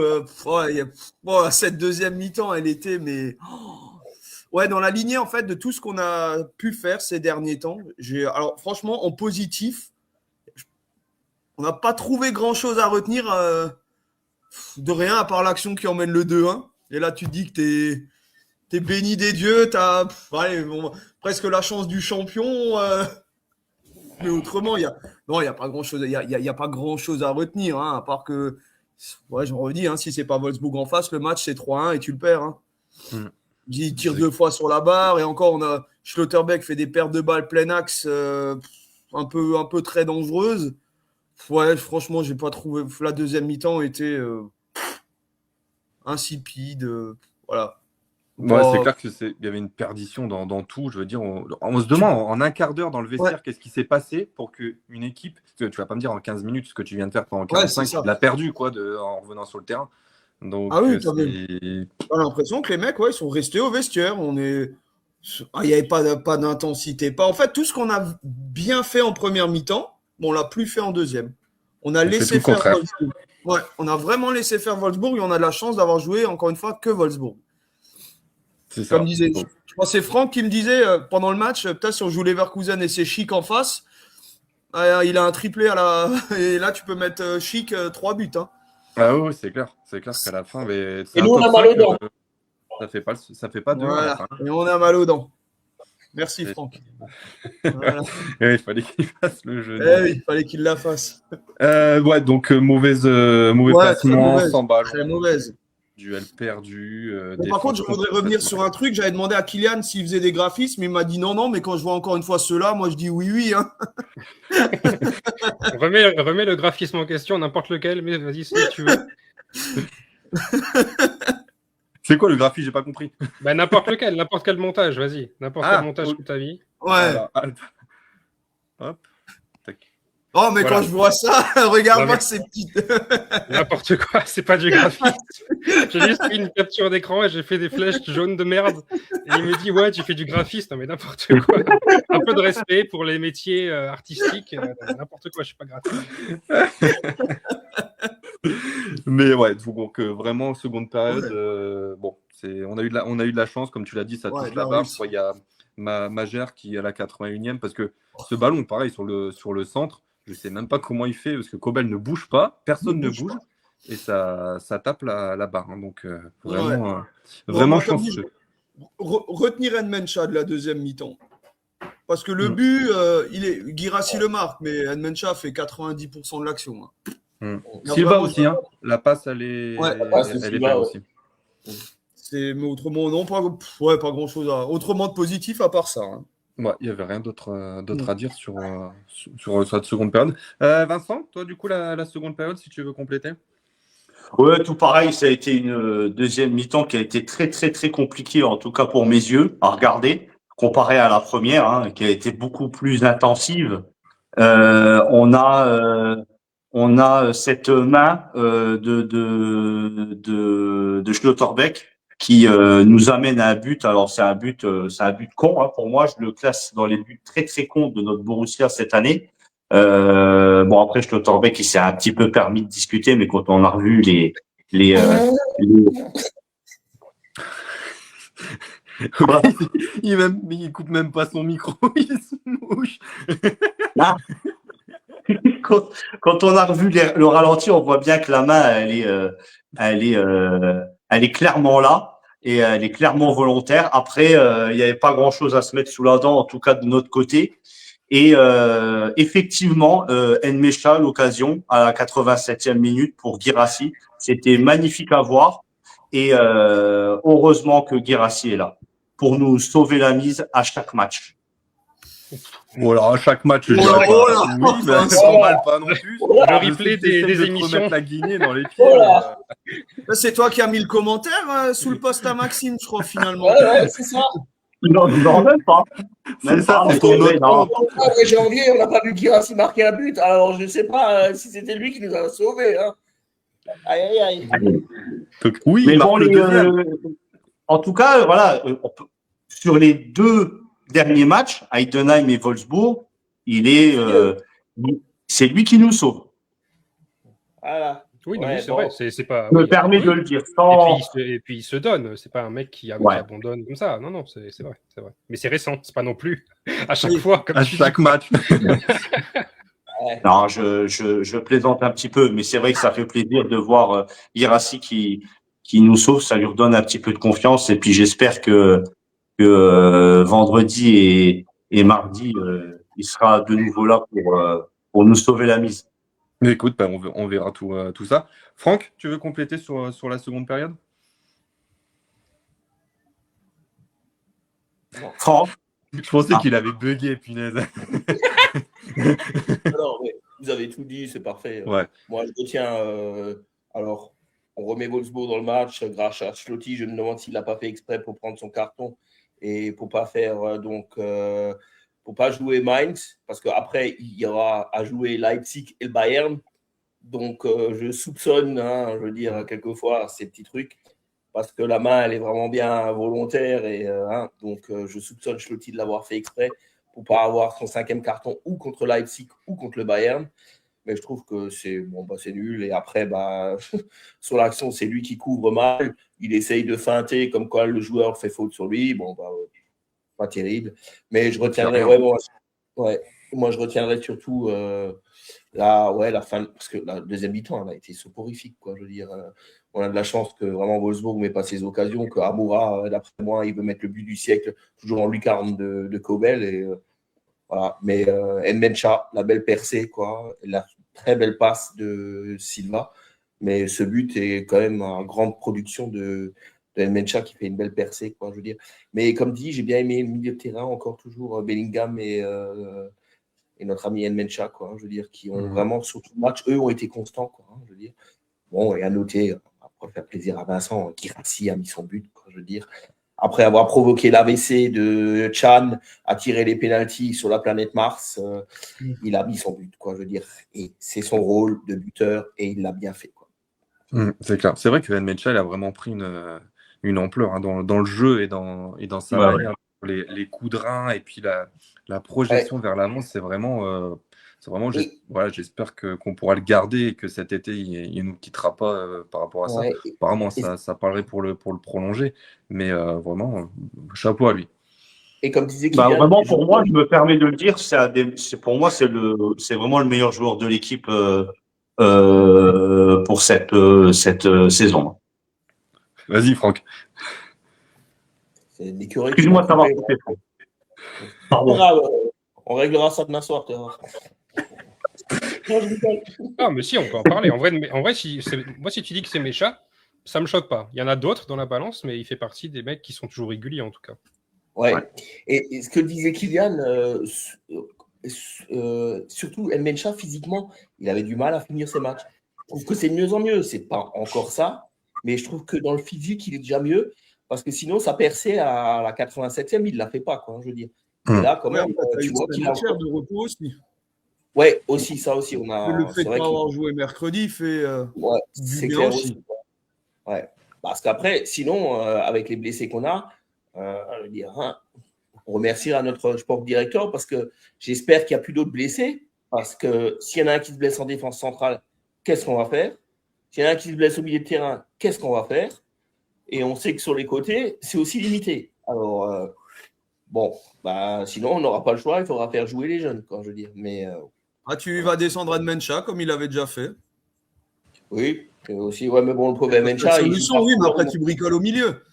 Cette deuxième mi-temps, elle était, mais... Ouais, dans la lignée, en fait, de tout ce qu'on a pu faire ces derniers temps. Alors, franchement, en positif, on n'a pas trouvé grand-chose à retenir de rien, à part l'action qui emmène le 2-1. Et là, tu te dis que t'es béni des dieux, t'as presque la chance du champion. Mais autrement, il y a pas grand-chose. Il y a pas grand-chose à retenir, hein, à part que, j'en redis, hein, si c'est pas Wolfsburg en face, le match c'est 3-1 et tu le perds. Hein. Il tire 2 fois sur la barre et encore on a Schlotterbeck fait des pertes de balles plein axe un peu très dangereuses. Ouais, franchement, j'ai pas trouvé. La deuxième mi-temps était insipide. Voilà. Ouais, c'est clair qu'il y avait une perdition dans tout. Je veux dire, on se demande en un quart d'heure dans le vestiaire qu'est-ce qui s'est passé pour qu'une équipe, tu vas pas me dire en 15 minutes ce que tu viens de faire pendant 45, tu l'as perdu en revenant sur le terrain. Donc, j'ai l'impression que les mecs, ils sont restés au vestiaire. Il n'y avait pas d'intensité. En fait, tout ce qu'on a bien fait en première mi-temps, on l'a plus fait en deuxième. On a laissé faire Wolfsburg. Ouais, on a vraiment laissé faire Wolfsburg et on a de la chance d'avoir joué, encore une fois, que Wolfsburg. C'est ça. Comme disait, je crois que c'est Franck qui me disait pendant le match, peut-être si on joue Leverkusen et c'est Chic en face, il a un triplé et là tu peux mettre Chic 3 buts. Hein. Ah oui, c'est clair qu'à la fin, mais et nous on a mal aux dents. Ça fait pas 2 à la fin. Et on a mal aux dents. Merci Franck. Voilà. Il fallait qu'il fasse le jeu. Oui, il fallait qu'il la fasse. Donc mauvais placement, sans ballon. Très mauvaise. Duel perdu. Par contre, je voudrais revenir sur un truc. J'avais demandé à Kylian s'il faisait des graphismes. Il m'a dit non, mais quand je vois encore une fois ceux-là, moi je dis oui. Hein. remets le graphisme en question, n'importe lequel, mais vas-y si tu veux. C'est quoi le graphisme? J'ai pas compris. N'importe quel montage, vas-y. Quel montage que tu as vu. Ouais. Voilà. Hop. Tac. Oh, mais quand je vois ça, regarde-moi ces petites. N'importe quoi, c'est pas du graphisme. J'ai juste fait une capture d'écran et j'ai fait des flèches jaunes de merde. Et il me dit, ouais, tu fais du graphisme. Non, mais n'importe quoi. Un peu de respect pour les métiers artistiques. N'importe quoi, je suis pas graphiste. Mais ouais, donc vraiment, seconde période, on a eu de la chance, comme tu l'as dit, ça touche la barre. Il y a Magère qui est à la 81e, parce que ce ballon, pareil, sur le centre, je sais même pas comment il fait, parce que Kobel ne bouge pas, personne ne bouge, et ça tape la barre. Hein, donc vraiment chanceux. Retenir Nmecha de la deuxième mi-temps. Parce que le but, Guirassy le marque, mais Nmecha fait 90% de l'action. Hein. Silva aussi, hein. La passe, elle est belle aussi. Mais autrement, non, pas grand-chose autrement de positif à part ça. Hein. Ouais, il n'y avait rien d'autre à dire sur cette seconde période. Vincent, toi, du coup, la seconde période, si tu veux compléter. Ouais, tout pareil, ça a été une deuxième mi-temps qui a été très, très, très compliquée, en tout cas pour mes yeux, à regarder, comparé à la première, hein, qui a été beaucoup plus intensive. On a cette main de Schlotterbeck qui nous amène à un but. Alors c'est un but con. Hein, pour moi, je le classe dans les buts très très cons de notre Borussia cette année. Après Schlotterbeck, il s'est un petit peu permis de discuter, mais quand on a revu les il coupe même pas son micro, il se mouche. quand on a revu le ralenti, on voit bien que la main, elle est clairement là et elle est clairement volontaire. Après, il n'y avait pas grand-chose à se mettre sous la dent, en tout cas de notre côté. Et effectivement, Nmecha, l'occasion à la 87e minute pour Guirassy, c'était magnifique à voir. Et heureusement que Guirassy est là pour nous sauver la mise à chaque match. Bon, alors à chaque match, je Oh dirais là, pas. oh là, Oui, mais enfin, c'est normal pas non plus. Le Je replay sais que t'essayes des de te émissions. remettre la Guinée dans les pieds. Voilà. C'est toi qui as mis le commentaire sous le post à Maxime, je crois, finalement. Ouais, c'est ça. Non, même pas. C'est ça, pas, c'est ton mais autre non. compte. Après janvier, on n'a pas vu Guirassy marquer un but. Alors, je ne sais pas si c'était lui qui nous a sauvés. Hein. Aïe, aïe, aïe. Donc, oui, Mais il marque bon, le deuxième. en tout cas, voilà, sur les 2 derniers matchs, Heidenheim et Wolfsburg, c'est lui qui nous sauve. Voilà. Oui, non, Ouais, oui, c'est bon. vrai. C'est pas. Je me Oui, permets oui. de le dire. Et puis il se donne. C'est pas un mec qui abandonne comme ça. Non, c'est vrai, c'est vrai. Mais c'est récent. C'est pas non plus à chaque fois. Comme À tu chaque dis. match. Ouais. Non, je plaisante un petit peu, mais c'est vrai que ça fait plaisir de voir Guirassy qui nous sauve. Ça lui redonne un petit peu de confiance. Et puis j'espère que vendredi et mardi, il sera de nouveau là pour nous sauver la mise. Mais écoute, bah, on verra tout ça. Franck, tu veux compléter sur la seconde période? Franck, Je pensais qu'il avait bugué, punaise. Non, mais vous avez tout dit, c'est parfait. Ouais. Moi, je retiens. Alors, on remet Wolfsburg dans le match grâce à Schlotti. Je me demande s'il n'a pas fait exprès pour prendre son carton et pour pas faire pour pas jouer Mainz, parce qu'après il y aura à jouer Leipzig et le Bayern. Donc, je soupçonne, je veux dire, quelquefois ces petits trucs, parce que la main, elle est vraiment bien volontaire et donc je soupçonne Schlotti de l'avoir fait exprès pour pas avoir son 5e carton ou contre Leipzig ou contre le Bayern. Mais je trouve que c'est nul. Et après, sur l'action, c'est lui qui couvre mal. Il essaye de feinter comme quoi le joueur fait faute sur lui. Pas terrible. Mais je retiendrai moi, je retiendrai surtout la fin, parce que la deuxième mi-temps, elle a été soporifique, quoi. Je veux dire, on a de la chance que vraiment Wolfsburg ne met pas ses occasions, que Amoura, d'après moi, il veut mettre le but du siècle, toujours en lucarne de Kobel. Et voilà. Mais Nmecha, la belle percée, quoi, la très belle passe de Silva. Mais ce but est quand même une grande production de Nmecha qui fait une belle percée, quoi, je veux dire. Mais comme dit, j'ai bien aimé le milieu de terrain, encore toujours Bellingham et notre ami Nmecha, quoi, je veux dire, qui ont vraiment, sur tout le match, eux ont été constants, quoi, je veux dire. Bon, et à noter, pour faire plaisir à Vincent, Guirassy a mis son but, quoi, je veux dire. Après avoir provoqué l'AVC de Chan, à tirer les pénaltys sur la planète Mars, il a mis son but, quoi, je veux dire. Et c'est son rôle de buteur et il l'a bien fait, quoi. C'est clair. C'est vrai que Nmecha, il a vraiment pris une ampleur dans le jeu et dans sa manière. Les coups de rein et puis la projection vers l'avant, c'est vraiment j'espère qu'on pourra le garder et que cet été, il ne nous quittera pas par rapport à ça. Apparemment, ça parlerait pour le prolonger, mais vraiment, chapeau à lui. Et comme disait Kylian, vraiment, pour moi, je me permets de le dire, pour moi, c'est vraiment le meilleur joueur de l'équipe pour cette saison. Vas-y, Franck. C'est une écurie. Excuse-moi de t'avoir coupé. Pardon. On réglera ça demain soir. Ah, mais si, on peut en parler. En vrai, si tu dis que c'est Mecha, ça me choque pas. Il y en a d'autres dans la balance, mais il fait partie des mecs qui sont toujours réguliers, en tout cas. Ouais. Et ce que disait Kylian, surtout Nmecha, physiquement, il avait du mal à finir ses matchs. Je trouve que c'est de mieux en mieux. C'est pas encore ça, mais je trouve que dans le physique, il est déjà mieux. Parce que sinon, sa percée à la 87e, il ne la fait pas, quoi, je veux dire. Et là, quand même, tu vois qu'il a de repos aussi. Ouais, aussi, ça aussi. On a... Le fait de ne pas avoir joué mercredi fait c'est clair aussi. Ouais. Parce qu'après, sinon, avec les blessés qu'on a, je veux dire, on remerciera notre sport directeur parce que j'espère qu'il n'y a plus d'autres blessés. Parce que s'il y en a un qui se blesse en défense centrale, qu'est-ce qu'on va faire? S'il y en a un qui se blesse au milieu de terrain, qu'est-ce qu'on va faire? Et on sait que sur les côtés, c'est aussi limité. Alors, sinon, on n'aura pas le choix, il faudra faire jouer les jeunes, quoi, je veux dire. Mais Ah, tu vas descendre Mencha comme il avait déjà fait. Oui, aussi. Ouais, mais bon, le problème, C'est Mencha, la il solution, oui, mais après tu bricoles au milieu.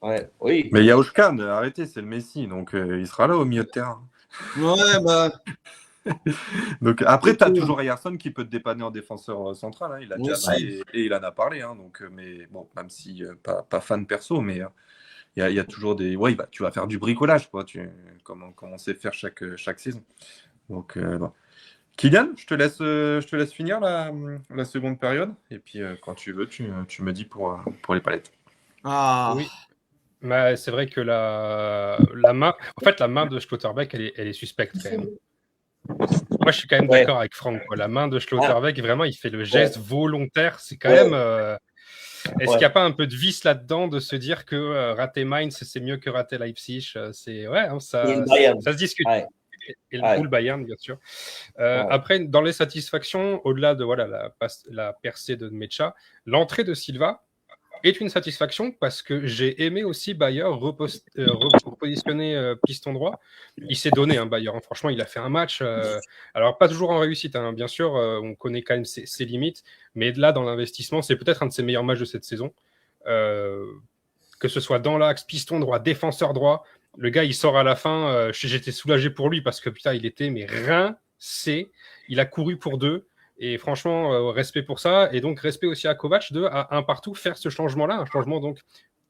Ouais, oui. Mais il y a Oshkan, arrêtez, c'est le Messi, donc il sera là au milieu de terrain. Ouais, bah. Donc après, tu as toujours Ryerson qui peut te dépanner en défenseur central, hein, il a déjà fait et il en a parlé. Hein, donc, mais bon, même si pas fan perso, mais il y a toujours des. Ouais, tu vas faire du bricolage, quoi, comme on sait faire chaque saison. Donc, bon. Kylian, je te laisse finir la seconde période. Et puis, quand tu veux, tu me dis pour les palettes. Ah. Oui. Bah, c'est vrai que la main, en fait, la main de Schlotterbeck, elle est suspecte quand même. Moi, je suis quand même d'accord avec Franck. Quoi. La main de Schlotterbeck, vraiment, il fait le geste volontaire. C'est quand même. Est-ce qu'il n'y a pas un peu de vice là-dedans de se dire que rater Mainz, c'est mieux que rater Leipzig? C'est ça se discute. Et le Bayern, bien sûr. Après, dans les satisfactions, au-delà de la percée de Mecha, l'entrée de Silva est une satisfaction parce que j'ai aimé aussi Bayer repositionner piston droit. Il s'est donné, Bayer. Hein. Franchement, il a fait un match. Alors, pas toujours en réussite, hein. Bien sûr, on connaît quand même ses limites. Mais là, dans l'investissement, c'est peut-être un de ses meilleurs matchs de cette saison. Que ce soit dans l'axe, piston droit, défenseur droit. Le gars, il sort à la fin. J'étais soulagé pour lui parce que putain, il était rincé. Il a couru pour 2. Et franchement, respect pour ça. Et donc, respect aussi à Kovac à un partout faire ce changement-là. Un changement donc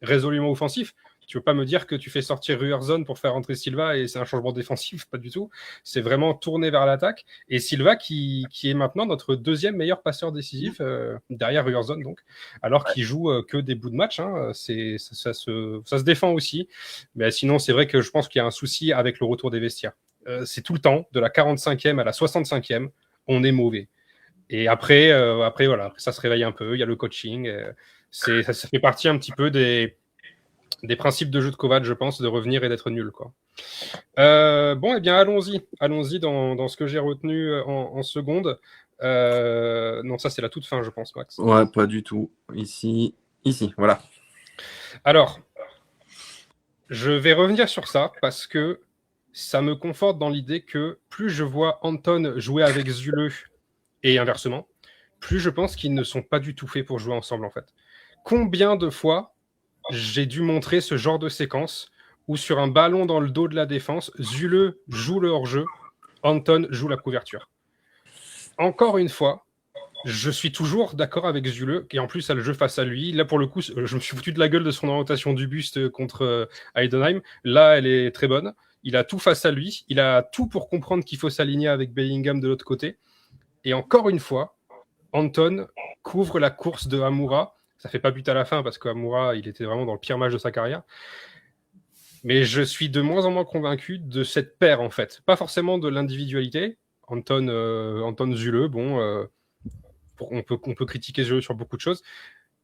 résolument offensif. Tu ne veux pas me dire que tu fais sortir Ryerson pour faire entrer Silva et c'est un changement défensif, pas du tout. C'est vraiment tourné vers l'attaque. Et Silva qui est maintenant notre deuxième meilleur passeur décisif derrière Ryerson, donc, alors qu'il joue que des bouts de match. Hein, ça se défend aussi. Mais sinon, c'est vrai que je pense qu'il y a un souci avec le retour des vestiaires. C'est tout le temps, de la 45e à la 65e, on est mauvais. Et après, voilà, après, ça se réveille un peu. Il y a le coaching. Ça fait partie un petit peu des principes de jeu de Kovac, je pense, de revenir et d'être nul, quoi. Bon, eh bien, allons-y dans ce que j'ai retenu en seconde. Non, ça c'est la toute fin, je pense, Max. Ouais, pas du tout. Ici, voilà. Alors, je vais revenir sur ça parce que ça me conforte dans l'idée que plus je vois Anton jouer avec Zule et inversement, plus je pense qu'ils ne sont pas du tout faits pour jouer ensemble, en fait. Combien de fois j'ai dû montrer ce genre de séquence où sur un ballon dans le dos de la défense, Zule joue le hors-jeu, Anton joue la couverture. Encore une fois, je suis toujours d'accord avec Zule, qui en plus a le jeu face à lui. Là, pour le coup, je me suis foutu de la gueule de son orientation du buste contre Heidenheim. Là, elle est très bonne. Il a tout face à lui. Il a tout pour comprendre qu'il faut s'aligner avec Bellingham de l'autre côté. Et encore une fois, Anton couvre la course de Amoura. Ça fait pas but à la fin parce qu'Amoura, il était vraiment dans le pire match de sa carrière. Mais je suis de moins en moins convaincu de cette paire, en fait. Pas forcément de l'individualité. Anton Zule, bon, on peut critiquer Zule sur beaucoup de choses.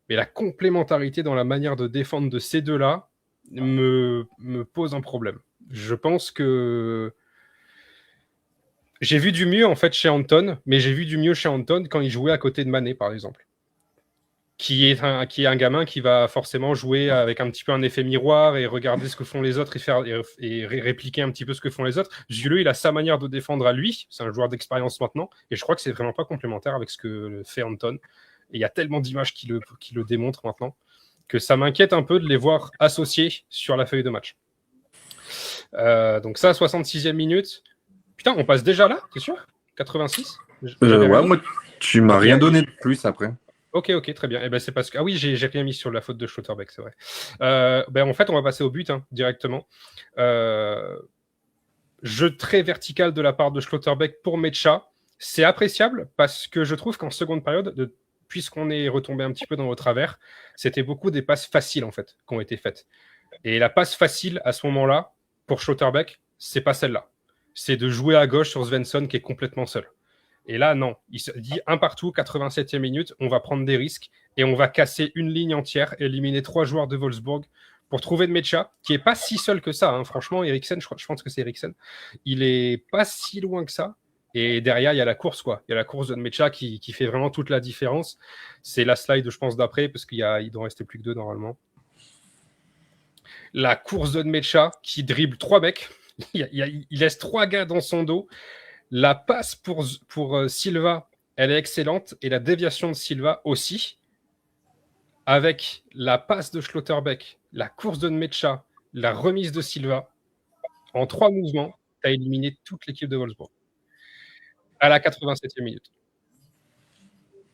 Mais la complémentarité dans la manière de défendre de ces deux-là me pose un problème. Je pense que j'ai vu du mieux en fait chez Anton, mais j'ai vu du mieux chez Anton quand il jouait à côté de Mané, par exemple. Qui est un gamin qui va forcément jouer avec un petit peu un effet miroir et regarder ce que font les autres et répliquer un petit peu ce que font les autres. Zule, il a sa manière de défendre à lui. C'est un joueur d'expérience maintenant. Et je crois que c'est vraiment pas complémentaire avec ce que fait Anton. Et il y a tellement d'images qui le démontrent maintenant que ça m'inquiète un peu de les voir associés sur la feuille de match. Donc ça, 66e minute. Putain, on passe déjà là, t'es sûr 86 ouais, moi, tu m'as rien donné de plus après. Ok, très bien. Eh ben, c'est parce que... Ah oui, j'ai rien mis sur la faute de Schlotterbeck, c'est vrai. En fait, on va passer au but directement. Jeu très vertical de la part de Schlotterbeck pour Mecha. C'est appréciable parce que je trouve qu'en seconde période, puisqu'on est retombé un petit peu dans le travers, c'était beaucoup des passes faciles, en fait, qui ont été faites. Et la passe facile, à ce moment-là, pour Schlotterbeck, c'est pas celle-là. C'est de jouer à gauche sur Svensson qui est complètement seul. Et là, non. Il se dit un partout, 87e minute, on va prendre des risques et on va casser une ligne entière, éliminer 3 joueurs de Wolfsburg pour trouver de Mecha, qui est pas si seul que ça. Hein. Franchement, Eriksen, je pense que c'est Eriksen. Il est pas si loin que ça. Et derrière, il y a la course, quoi. Il y a la course de Mecha qui fait vraiment toute la différence. C'est la slide, je pense, d'après, parce qu'il doit rester plus que 2 normalement. La course de Mecha qui dribble 3 mecs. Il laisse 3 gars dans son dos. La passe pour Silva, elle est excellente, et la déviation de Silva aussi, avec la passe de Schlotterbeck, la course de Nmecha, la remise de Silva. En 3 mouvements, tu as éliminé toute l'équipe de Wolfsburg à la 87e minute.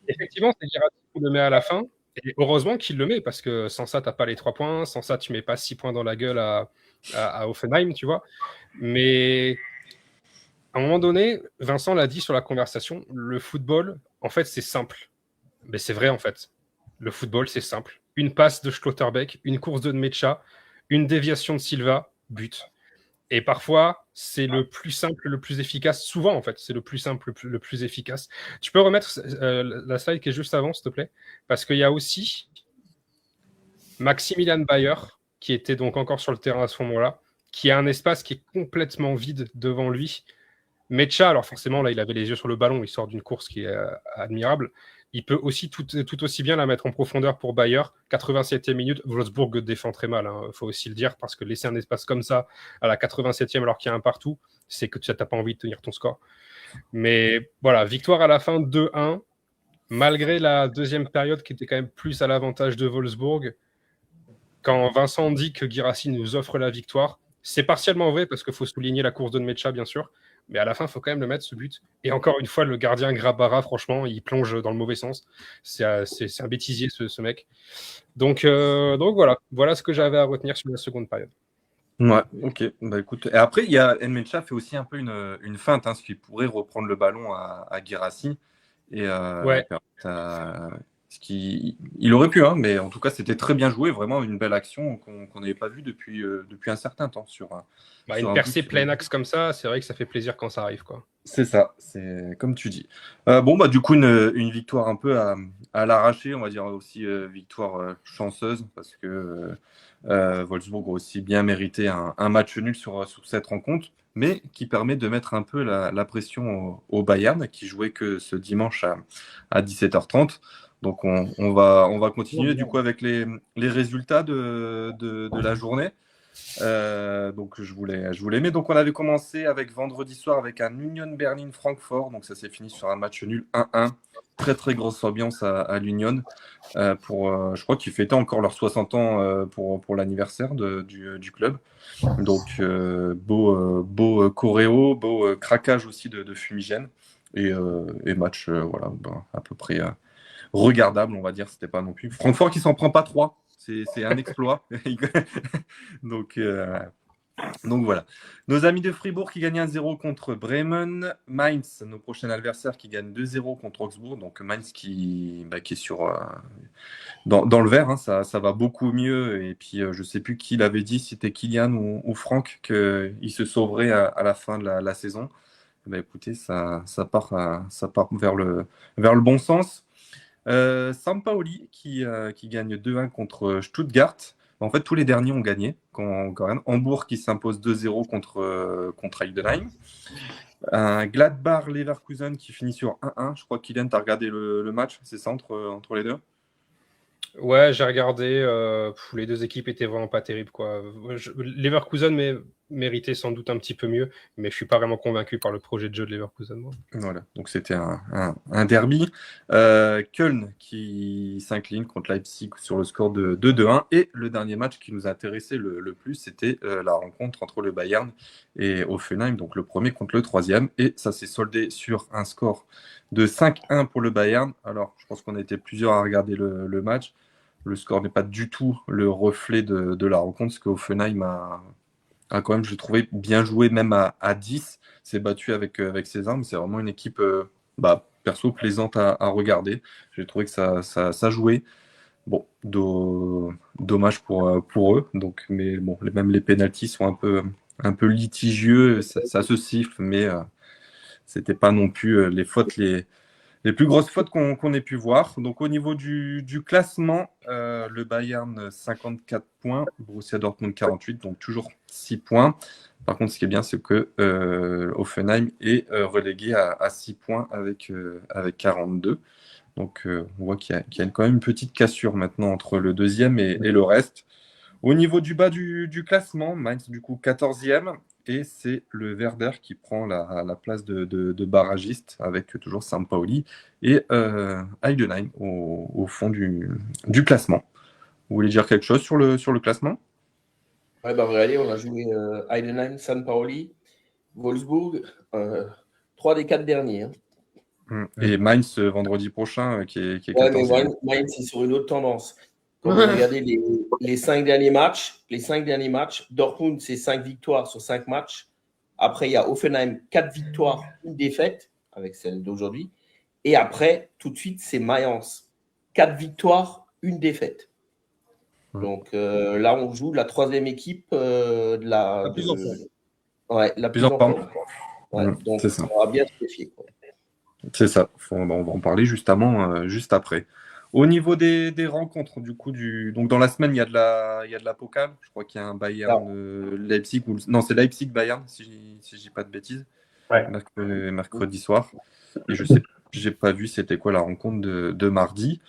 Effectivement, c'est Guirassy qui le met à la fin. Et heureusement qu'il le met, parce que sans ça, tu n'as pas les 3 points. Sans ça, tu ne mets pas 6 points dans la gueule à Hoffenheim, tu vois. Mais à un moment donné, Vincent l'a dit sur la conversation, le football, en fait, c'est simple. Mais c'est vrai, en fait. Le football, c'est simple. Une passe de Schlotterbeck, une course de Nmecha, une déviation de Silva, but. Et parfois, c'est le plus simple, le plus efficace. Souvent, en fait, c'est le plus simple, le plus efficace. Tu peux remettre la slide qui est juste avant, s'il te plaît? Parce qu'il y a aussi Maximilian Bayer, qui était donc encore sur le terrain à ce moment-là, qui a un espace qui est complètement vide devant lui. Mecha, alors forcément, là, il avait les yeux sur le ballon, il sort d'une course qui est admirable. Il peut aussi tout aussi bien la mettre en profondeur pour Bayer. 87e minute, Wolfsburg défend très mal, il faut aussi le dire, parce que laisser un espace comme ça à la 87e alors qu'il y a un partout, c'est que tu n'as pas envie de tenir ton score. Mais voilà, victoire à la fin 2-1, malgré la deuxième période qui était quand même plus à l'avantage de Wolfsburg. Quand Vincent dit que Guirassy nous offre la victoire, c'est partiellement vrai parce qu'il faut souligner la course de Nmecha, bien sûr. Mais à la fin, il faut quand même le mettre, ce but. Et encore une fois, le gardien Grabara, franchement, il plonge dans le mauvais sens. C'est un bêtisier, ce mec. Donc voilà ce que j'avais à retenir sur la seconde période. Ouais, ok. Bah, écoute. Et après, il y a Nmecha fait aussi un peu une feinte, ce qui pourrait reprendre le ballon à Guirassy. Et ouais. Il aurait pu, mais en tout cas, c'était très bien joué. Vraiment une belle action qu'on n'avait pas vue depuis un certain temps. Une percée plein axe comme ça, c'est vrai que ça fait plaisir quand ça arrive, quoi. C'est ça, c'est comme tu dis. Du coup, une victoire un peu à l'arraché, on va dire aussi victoire chanceuse, parce que Wolfsburg a aussi bien mérité un match nul sur cette rencontre, mais qui permet de mettre un peu la pression au Bayern, qui jouait que ce dimanche à 17h30. Donc on va continuer du coup avec les résultats de la journée. Donc je voulais mettre. Donc on avait commencé avec vendredi soir avec un Union Berlin-Francfort. Donc ça s'est fini sur un match nul 1-1. Très très grosse ambiance à l'Union. Je crois qu'ils fêtaient encore leurs 60 ans pour l'anniversaire du club. Donc beau choréo, beau craquage aussi de fumigène. Et match à peu près regardable, on va dire. C'était pas non plus. Francfort qui s'en prend pas 3. C'est un exploit. Donc voilà. Nos amis de Fribourg qui gagnent 1-0 contre Bremen. Mainz, nos prochains adversaires, qui gagnent 2-0 contre Augsbourg. Donc Mainz qui est sur dans le vert. Ça va beaucoup mieux. Et puis je ne sais plus qui l'avait dit, si c'était Kylian ou Franck, qu'il se sauverait à la fin de la saison. Écoutez, ça part vers le bon sens. Sampaoli qui gagne 2-1 contre Stuttgart. En fait, tous les derniers ont gagné quand même. Hambourg qui s'impose 2-0 contre Heidenheim. Gladbach-Leverkusen qui finit sur 1-1. Je crois qu'Kylian, tu as regardé le match, c'est ça, entre les deux? Ouais, j'ai regardé. Les deux équipes étaient vraiment pas terribles, quoi. Leverkusen méritait sans doute un petit peu mieux, mais je suis pas vraiment convaincu par le projet de jeu de Leverkusen. Moi. Voilà, donc c'était un derby. Köln qui s'incline contre Leipzig sur le score de 2-1. Et le dernier match qui nous a intéressé le plus, c'était la rencontre entre le Bayern et Hoffenheim, donc le premier contre le troisième. Et ça s'est soldé sur un score de 5-1 pour le Bayern. Alors, je pense qu'on a été plusieurs à regarder le match. Le score n'est pas du tout le reflet de la rencontre, parce que Hoffenheim a quand même, je l'ai trouvé, bien joué, même à 10. C'est battu avec ses armes. C'est vraiment une équipe, perso, plaisante à regarder. J'ai trouvé que ça jouait. Bon, dommage pour eux. Donc, mais bon, même les pénaltys sont un peu litigieux. Ça se siffle, mais c'était pas non plus les fautes les plus grosses fautes qu'on ait pu voir. Donc au niveau du classement, le Bayern 54 points, Borussia Dortmund 48, donc toujours 6 points. Par contre, ce qui est bien, c'est que Hoffenheim est relégué à 6 points avec 42. Donc on voit qu'il y a quand même une petite cassure maintenant entre le deuxième et le reste. Au niveau du bas du classement, Mainz du coup 14e, et c'est le Werder qui prend la place de barragiste avec toujours Sampaoli et Heidenheim au fond du classement. Vous voulez dire quelque chose sur le classement? Ouais, regardez, on a joué Heidenheim, Sampaoli, Wolfsburg, 3 des 4 derniers. Hein. Et Mainz vendredi prochain qui est 14e. Mais Mainz, c'est sur une autre tendance. Quand vous regardez les 5 derniers matchs, Dortmund, c'est 5 victoires sur 5 matchs. Après, il y a Hoffenheim, 4 victoires, 1 défaite, avec celle d'aujourd'hui. Et après, tout de suite, c'est Mayence, 4 victoires, 1 défaite. Donc là, on joue la 3e équipe de la plus en forme. Ouais, la plus en forme. Ouais, donc, c'est ça. On va bien se méfier. C'est ça. On va en parler juste après. Au niveau des rencontres, du coup, donc dans la semaine, il y a de la Pokal. Je crois qu'il y a un Bayern Leipzig. Non, c'est Leipzig-Bayern, si je dis pas de bêtises. Ouais. Mercredi soir. Et je sais, j'ai pas vu c'était quoi la rencontre de mardi.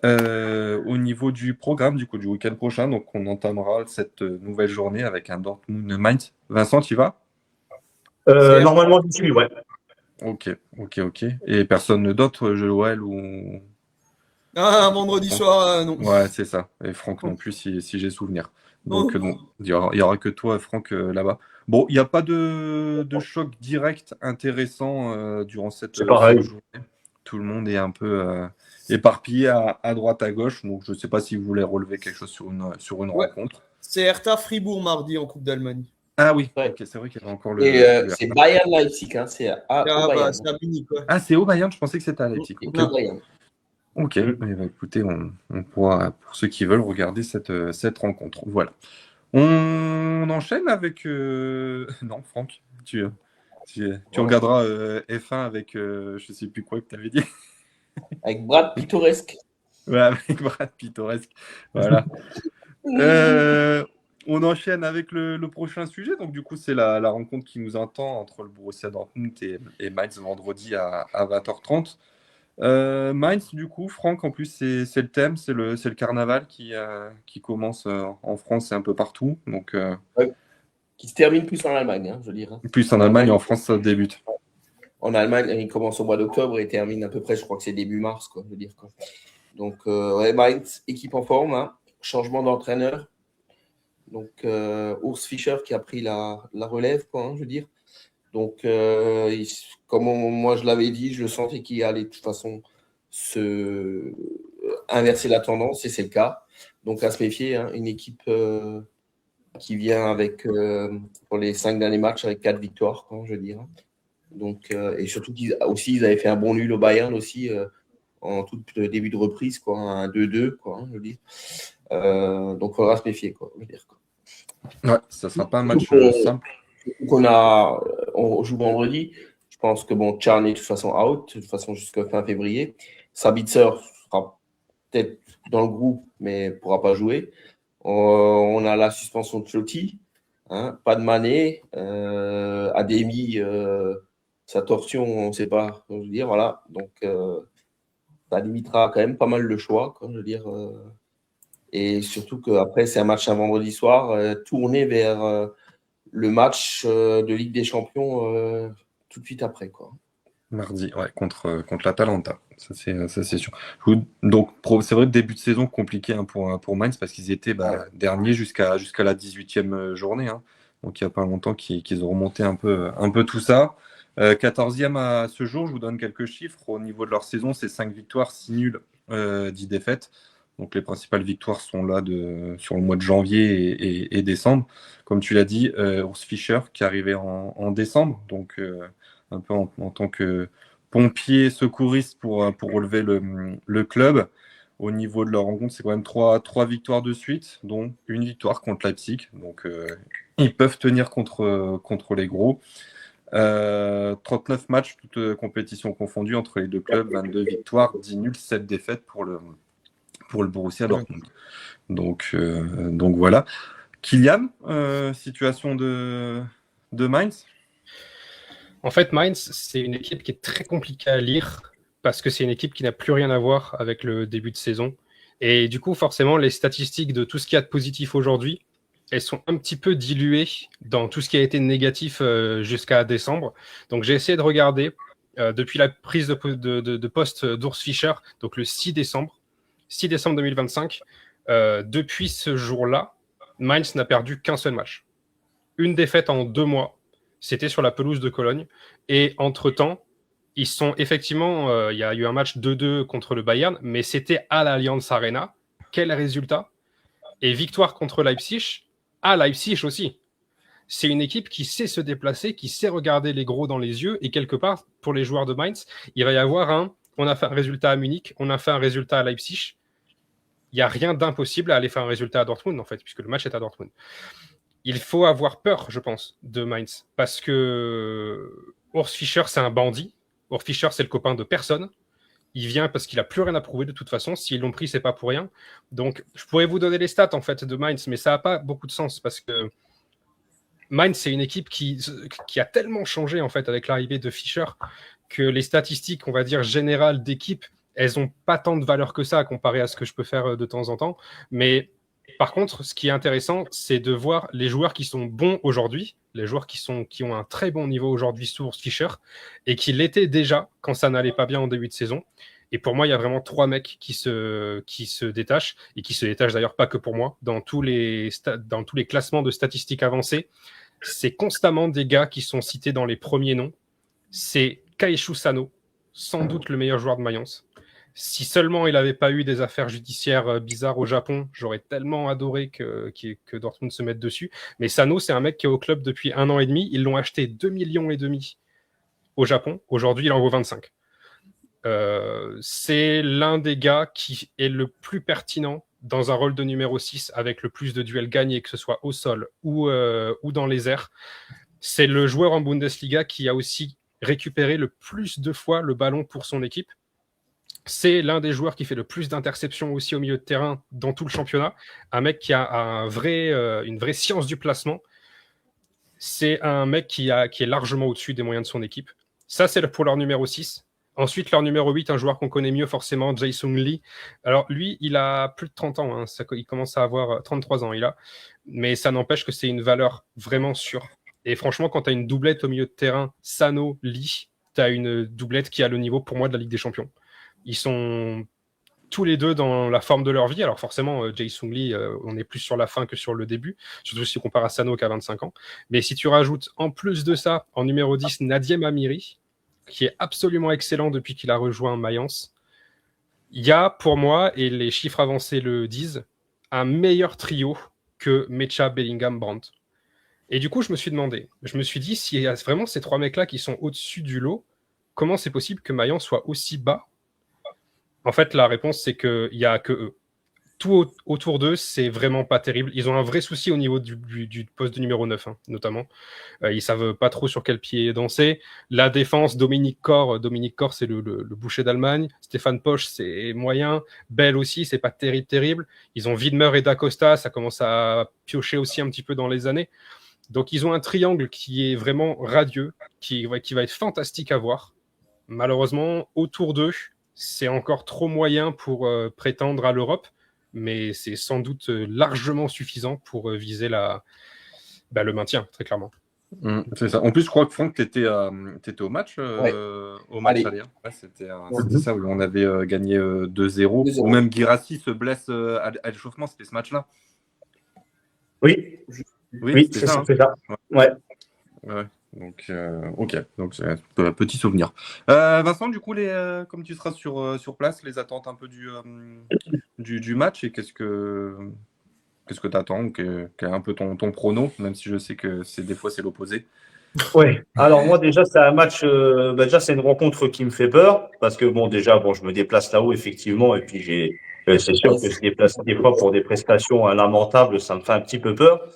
Au niveau du programme du week-end prochain, donc on entamera cette nouvelle journée avec un Dortmund-Mainz. Vincent, tu y vas? Normalement, j'y suis, ouais. Ok. Et personne d'autre, Joël ou... Ah, un vendredi soir, non. Ouais, c'est ça. Et Franck non plus, si j'ai souvenir. Donc, il y aura que toi, Franck, là-bas. Bon, il n'y a pas de choc direct intéressant durant cette journée. Tout le monde est un peu éparpillé à droite, à gauche. Donc, je ne sais pas si vous voulez relever quelque chose sur une rencontre. C'est Hertha Fribourg mardi en Coupe d'Allemagne. Ah oui, okay, c'est vrai qu'il y avait encore le. Et c'est Bayern Leipzig, hein, c'est au Bayern. C'est à Munich, ouais. Ah, c'est au Bayern, je pensais que c'était à Leipzig. Ok, écoutez, on pourra, pour ceux qui veulent, regarder cette rencontre. Voilà. On enchaîne avec. Non, Franck, tu regarderas F1 avec je ne sais plus quoi que tu avais dit. Avec Brad Pittoresque. Ouais, avec Brad Pittoresque. Voilà. On enchaîne avec le prochain sujet. Donc, du coup, c'est la rencontre qui nous attend entre le Borussia Dortmund et Mainz vendredi à 20h30. Mainz, du coup, Franck, en plus, c'est le thème, c'est le carnaval qui commence en France et un peu partout. Donc, qui se termine plus en Allemagne, hein, je veux dire. Plus en Allemagne et en France, ça débute. En Allemagne, il commence au mois d'octobre et termine à peu près, je crois que c'est début mars, quoi, je veux dire. Quoi. Donc, Mainz, équipe en forme, hein, changement d'entraîneur. Donc, Urs Fischer qui a pris la relève, quoi, hein, je veux dire. Donc, comme moi je l'avais dit, je sentais qu'il allait de toute façon inverser la tendance, et c'est le cas. Donc, à se méfier, hein, une équipe qui vient avec, pour les 5 derniers matchs, avec 4 victoires, quoi, je veux dire. Donc, et surtout qu'ils avaient fait un bon nul au Bayern aussi, en tout début de reprise, quoi, un 2-2, quoi, hein, je veux dire. Donc, il faudra se méfier, quoi, je veux dire. Ouais, ça sera pas un match simple. On joue vendredi. Je pense que Tcharny est de toute façon out, de toute façon jusqu'à fin février. Sabitzer sera peut-être dans le groupe, mais ne pourra pas jouer. On a la suspension de Clotti, hein, pas de Mané, Ademi, sa torsion, on ne sait pas, je veux dire, voilà. Donc, ça limitera quand même pas mal le choix, quoi, je veux dire. Et surtout qu'après, c'est un match un vendredi soir, tourné vers le match de Ligue des Champions tout de suite après, quoi. Mardi, ouais, contre l'Atalanta, ça c'est sûr. Donc c'est vrai que début de saison compliqué, hein, pour Mainz parce qu'ils étaient derniers jusqu'à la 18e journée, hein. Donc il n'y a pas longtemps qu'ils ont remonté un peu tout ça. 14e à ce jour, je vous donne quelques chiffres. Au niveau de leur saison, c'est 5 victoires, 6 nuls, 10 défaites. Donc les principales victoires sont là sur le mois de janvier et décembre. Comme tu l'as dit, Urs Fischer qui est arrivé en décembre, donc un peu en tant que pompier secouriste pour relever le club. Au niveau de leur rencontre, c'est quand même 3 victoires de suite, dont une victoire contre Leipzig. Donc ils peuvent tenir contre les gros. 39 matchs, toutes compétitions confondues entre les deux clubs, 22 victoires, 10 nuls, 7 défaites pour le Borussia Dortmund. Donc voilà. Kylian, situation de Mainz? En fait, Mainz, c'est une équipe qui est très compliquée à lire parce que c'est une équipe qui n'a plus rien à voir avec le début de saison. Et du coup, forcément, les statistiques de tout ce qu'il y a de positif aujourd'hui elles sont un petit peu diluées dans tout ce qui a été négatif jusqu'à décembre. Donc j'ai essayé de regarder depuis la prise de poste d'Urs Fischer, donc le 6 décembre 2025. Depuis ce jour-là, Mainz n'a perdu qu'un seul match. Une défaite en 2 mois. C'était sur la pelouse de Cologne. Et entre-temps, ils sont effectivement... il y a eu un match 2-2 contre le Bayern, mais c'était à l'Allianz Arena. Quel résultat? Et victoire contre Leipzig, à Leipzig aussi. C'est une équipe qui sait se déplacer, qui sait regarder les gros dans les yeux. Et quelque part, pour les joueurs de Mainz, il va y avoir on a fait un résultat à Munich, on a fait un résultat à Leipzig. Il n'y a rien d'impossible à aller faire un résultat à Dortmund, en fait, puisque le match est à Dortmund. Il faut avoir peur, je pense, de Mainz, parce que Urs Fischer, c'est un bandit. Urs Fischer, c'est le copain de personne. Il vient parce qu'il n'a plus rien à prouver de toute façon. S'ils l'ont pris, c'est pas pour rien. Donc, je pourrais vous donner les stats, en fait, de Mainz, mais ça n'a pas beaucoup de sens, parce que Mainz, c'est une équipe qui a tellement changé, en fait, avec l'arrivée de Fischer, que les statistiques, on va dire, générales d'équipe, elles n'ont pas tant de valeur que ça, comparé à ce que je peux faire de temps en temps. Mais par contre, ce qui est intéressant, c'est de voir les joueurs qui sont bons aujourd'hui, les joueurs qui ont un très bon niveau aujourd'hui sous Urs Fischer, et qui l'étaient déjà quand ça n'allait pas bien en début de saison. Et pour moi, il y a vraiment 3 mecs qui se détachent, et qui se détachent d'ailleurs pas que pour moi. Dans tous les classements de statistiques avancées, c'est constamment des gars qui sont cités dans les premiers noms. C'est Kaishu Sano, sans doute le meilleur joueur de Mayence. Si seulement il n'avait pas eu des affaires judiciaires bizarres au Japon, j'aurais tellement adoré que Dortmund se mette dessus. Mais Sano, c'est un mec qui est au club depuis 1 an et demi. Ils l'ont acheté 2,5 millions au Japon. Aujourd'hui, il en vaut 25. C'est l'un des gars qui est le plus pertinent dans un rôle de numéro 6 avec le plus de duels gagnés, que ce soit au sol ou dans les airs. C'est le joueur en Bundesliga qui a aussi récupéré le plus de fois le ballon pour son équipe. C'est l'un des joueurs qui fait le plus d'interceptions aussi au milieu de terrain dans tout le championnat. Un mec qui a une vraie science du placement. C'est un mec qui est largement au-dessus des moyens de son équipe. Ça, c'est pour leur numéro 6. Ensuite, leur numéro 8, un joueur qu'on connaît mieux forcément, Jae-Sung Lee. Alors lui, il a plus de 30 ans. Il commence à avoir 33 ans. Mais ça n'empêche que c'est une valeur vraiment sûre. Et franchement, quand tu as une doublette au milieu de terrain, Sano, Lee, tu as une doublette qui a le niveau pour moi de la Ligue des Champions. Ils sont tous les deux dans la forme de leur vie. Alors forcément, Jae-Sung Lee, on est plus sur la fin que sur le début, surtout si on compare à Sano qui a 25 ans. Mais si tu rajoutes en plus de ça, en numéro 10, Nadiem Amiri, qui est absolument excellent depuis qu'il a rejoint Mayence, il y a pour moi, et les chiffres avancés le disent, un meilleur trio que Mecha, Bellingham, Brandt. Et du coup, je me suis dit, s'il y a vraiment ces 3 mecs-là qui sont au-dessus du lot, comment c'est possible que Mayence soit aussi bas? En fait, la réponse, c'est qu'il n'y a que eux. Tout autour d'eux, c'est vraiment pas terrible. Ils ont un vrai souci au niveau du poste de numéro 9, notamment. Ils savent pas trop sur quel pied danser. La défense, Dominique Kor, c'est le boucher d'Allemagne. Stéphane Posch, c'est moyen. Bell aussi, c'est pas terrible. Ils ont Widmer et Dacosta, ça commence à piocher aussi un petit peu dans les années. Donc, ils ont un triangle qui est vraiment radieux, qui va être fantastique à voir. Malheureusement, autour d'eux, c'est encore trop moyen pour prétendre à l'Europe, mais c'est sans doute largement suffisant pour viser le maintien, très clairement. C'est ça. En plus, je crois que Franck, tu étais au match, au match aller. Ouais, c'était ça où on avait gagné 2-0. Ou même Guirassy se blesse à l'échauffement, c'était ce match-là. Oui, c'est ça. Ouais. Donc, ok. Donc, c'est un petit souvenir. Vincent, du coup, comme tu seras sur place, les attentes un peu du match, et qu'est-ce que tu attends, quel est un peu ton prono, même si je sais que des fois c'est l'opposé. Oui, alors moi déjà c'est un match, c'est une rencontre qui me fait peur, parce que je me déplace là-haut effectivement, et puis c'est sûr que se déplacer des fois pour des prestations lamentables, ça me fait un petit peu peur.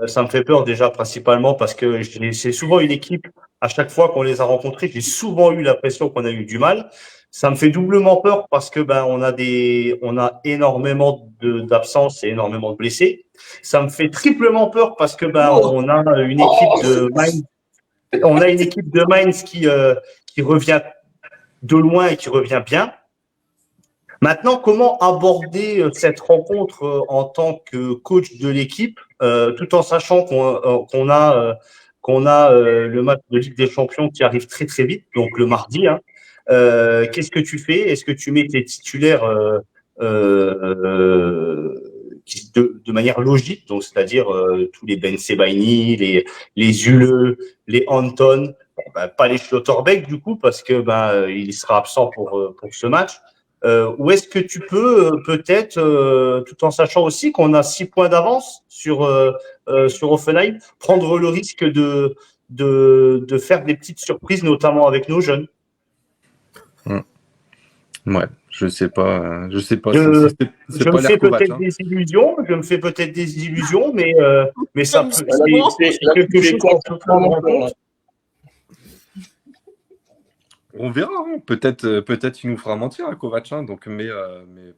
Ça me fait peur déjà principalement parce que c'est souvent une équipe, à chaque fois qu'on les a rencontrés, j'ai souvent eu l'impression qu'on a eu du mal. Ça me fait doublement peur parce que on a énormément d'absences et énormément de blessés. Ça me fait triplement peur parce que on a une équipe de Mainz, qui revient de loin et qui revient bien. Maintenant, comment aborder cette rencontre en tant que coach de l'équipe, tout en sachant qu'on a le match de Ligue des Champions qui arrive très très vite, donc le mardi. Hein. Qu'est-ce que tu fais? Est-ce que tu mets tes titulaires de manière logique, donc c'est-à-dire tous les Ben Sebaini, les Zule, les Anton, pas les Schlotterbeck du coup parce que il sera absent pour ce match. Ou est-ce que tu peux peut-être, tout en sachant aussi qu'on a 6 points d'avance sur Offenheim, prendre le risque de faire des petites surprises, notamment avec nos jeunes? Ouais, je sais pas. Je me fais peut-être des illusions, mais ça c'est quelque chose qu'on peut prendre en compte. On verra, hein. Peut-être il nous fera mentir à Kovac, hein, donc, mais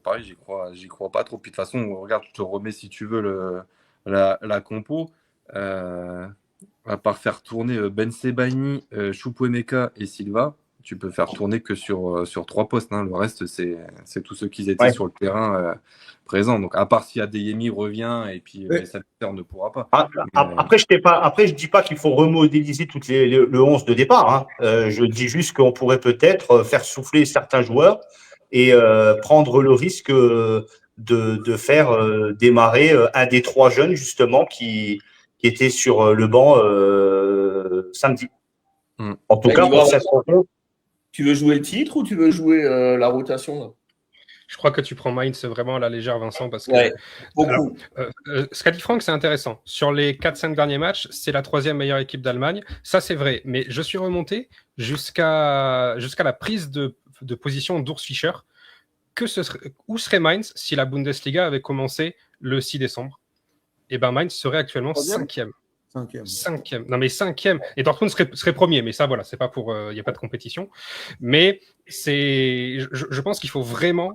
pareil, j'y crois pas trop. Puis de toute façon, regarde, je te remets si tu veux la compo. À part faire tourner Ben Sebaini, Choupo-Emeka et Silva, tu peux faire tourner que sur 3 postes. Hein. Le reste, c'est tous ceux qui étaient sur le terrain présents. Donc, à part si Adeyemi revient et puis Salter ne pourra pas. Après, je dis pas qu'il faut remodéliser le 11 de départ. Hein. Je dis juste qu'on pourrait peut-être faire souffler certains joueurs et prendre le risque de faire démarrer un des 3 jeunes justement qui était sur le banc samedi. En tout cas, pour cette rencontre. Tu veux jouer le titre ou tu veux jouer la rotation là? Je crois que tu prends Mainz vraiment à la légère, Vincent, parce que beaucoup. Ce qu'a dit Franck, c'est intéressant. Sur les 4-5 derniers matchs, c'est la 3e meilleure équipe d'Allemagne. Ça, c'est vrai. Mais je suis remonté jusqu'à la prise de position d'Urs Fischer. Où serait Mainz si la Bundesliga avait commencé le 6 décembre? Eh bien, Mainz serait actuellement 5e. 5e. Non, mais 5e. Et Dortmund serait premier. Mais ça, voilà, c'est pas pour. Il n'y a pas de compétition. Mais je pense qu'il faut vraiment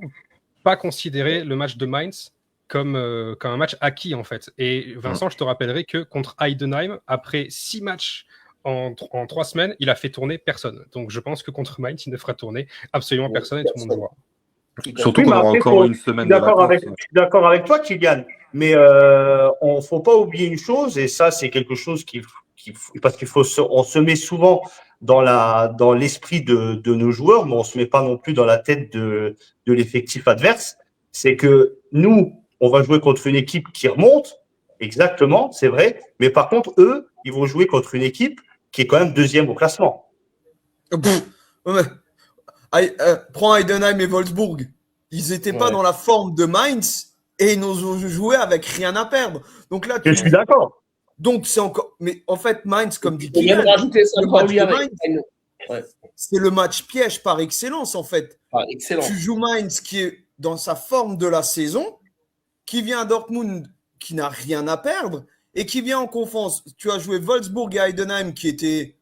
pas considérer le match de Mainz comme un match acquis, en fait. Et Vincent, je te rappellerai que contre Heidenheim, après 6 matchs en 3 semaines, il a fait tourner personne. Donc, je pense que contre Mainz, il ne fera tourner absolument personne et tout le monde jouera. Surtout qu'on aura encore une semaine de vacances. Je suis d'accord avec toi, Kylian. Mais on faut pas oublier une chose, et ça c'est quelque chose parce on se met souvent dans l'esprit de nos joueurs, mais on se met pas non plus dans la tête de l'effectif adverse. C'est que nous, on va jouer contre une équipe qui remonte, exactement, c'est vrai. Mais par contre, eux, ils vont jouer contre une équipe qui est quand même 2e au classement. Prends Heidenheim et Wolfsburg. Ils n'étaient pas dans la forme de Mainz et ils nous ont joué avec rien à perdre. Donc là, je suis d'accord. Donc c'est encore. Mais en fait, Mainz, comme dit Kylian, c'est le match piège par excellence, en fait. Excellent. Tu joues Mainz qui est dans sa forme de la saison, qui vient à Dortmund qui n'a rien à perdre et qui vient en confiance. Tu as joué Wolfsburg et Heidenheim qui étaient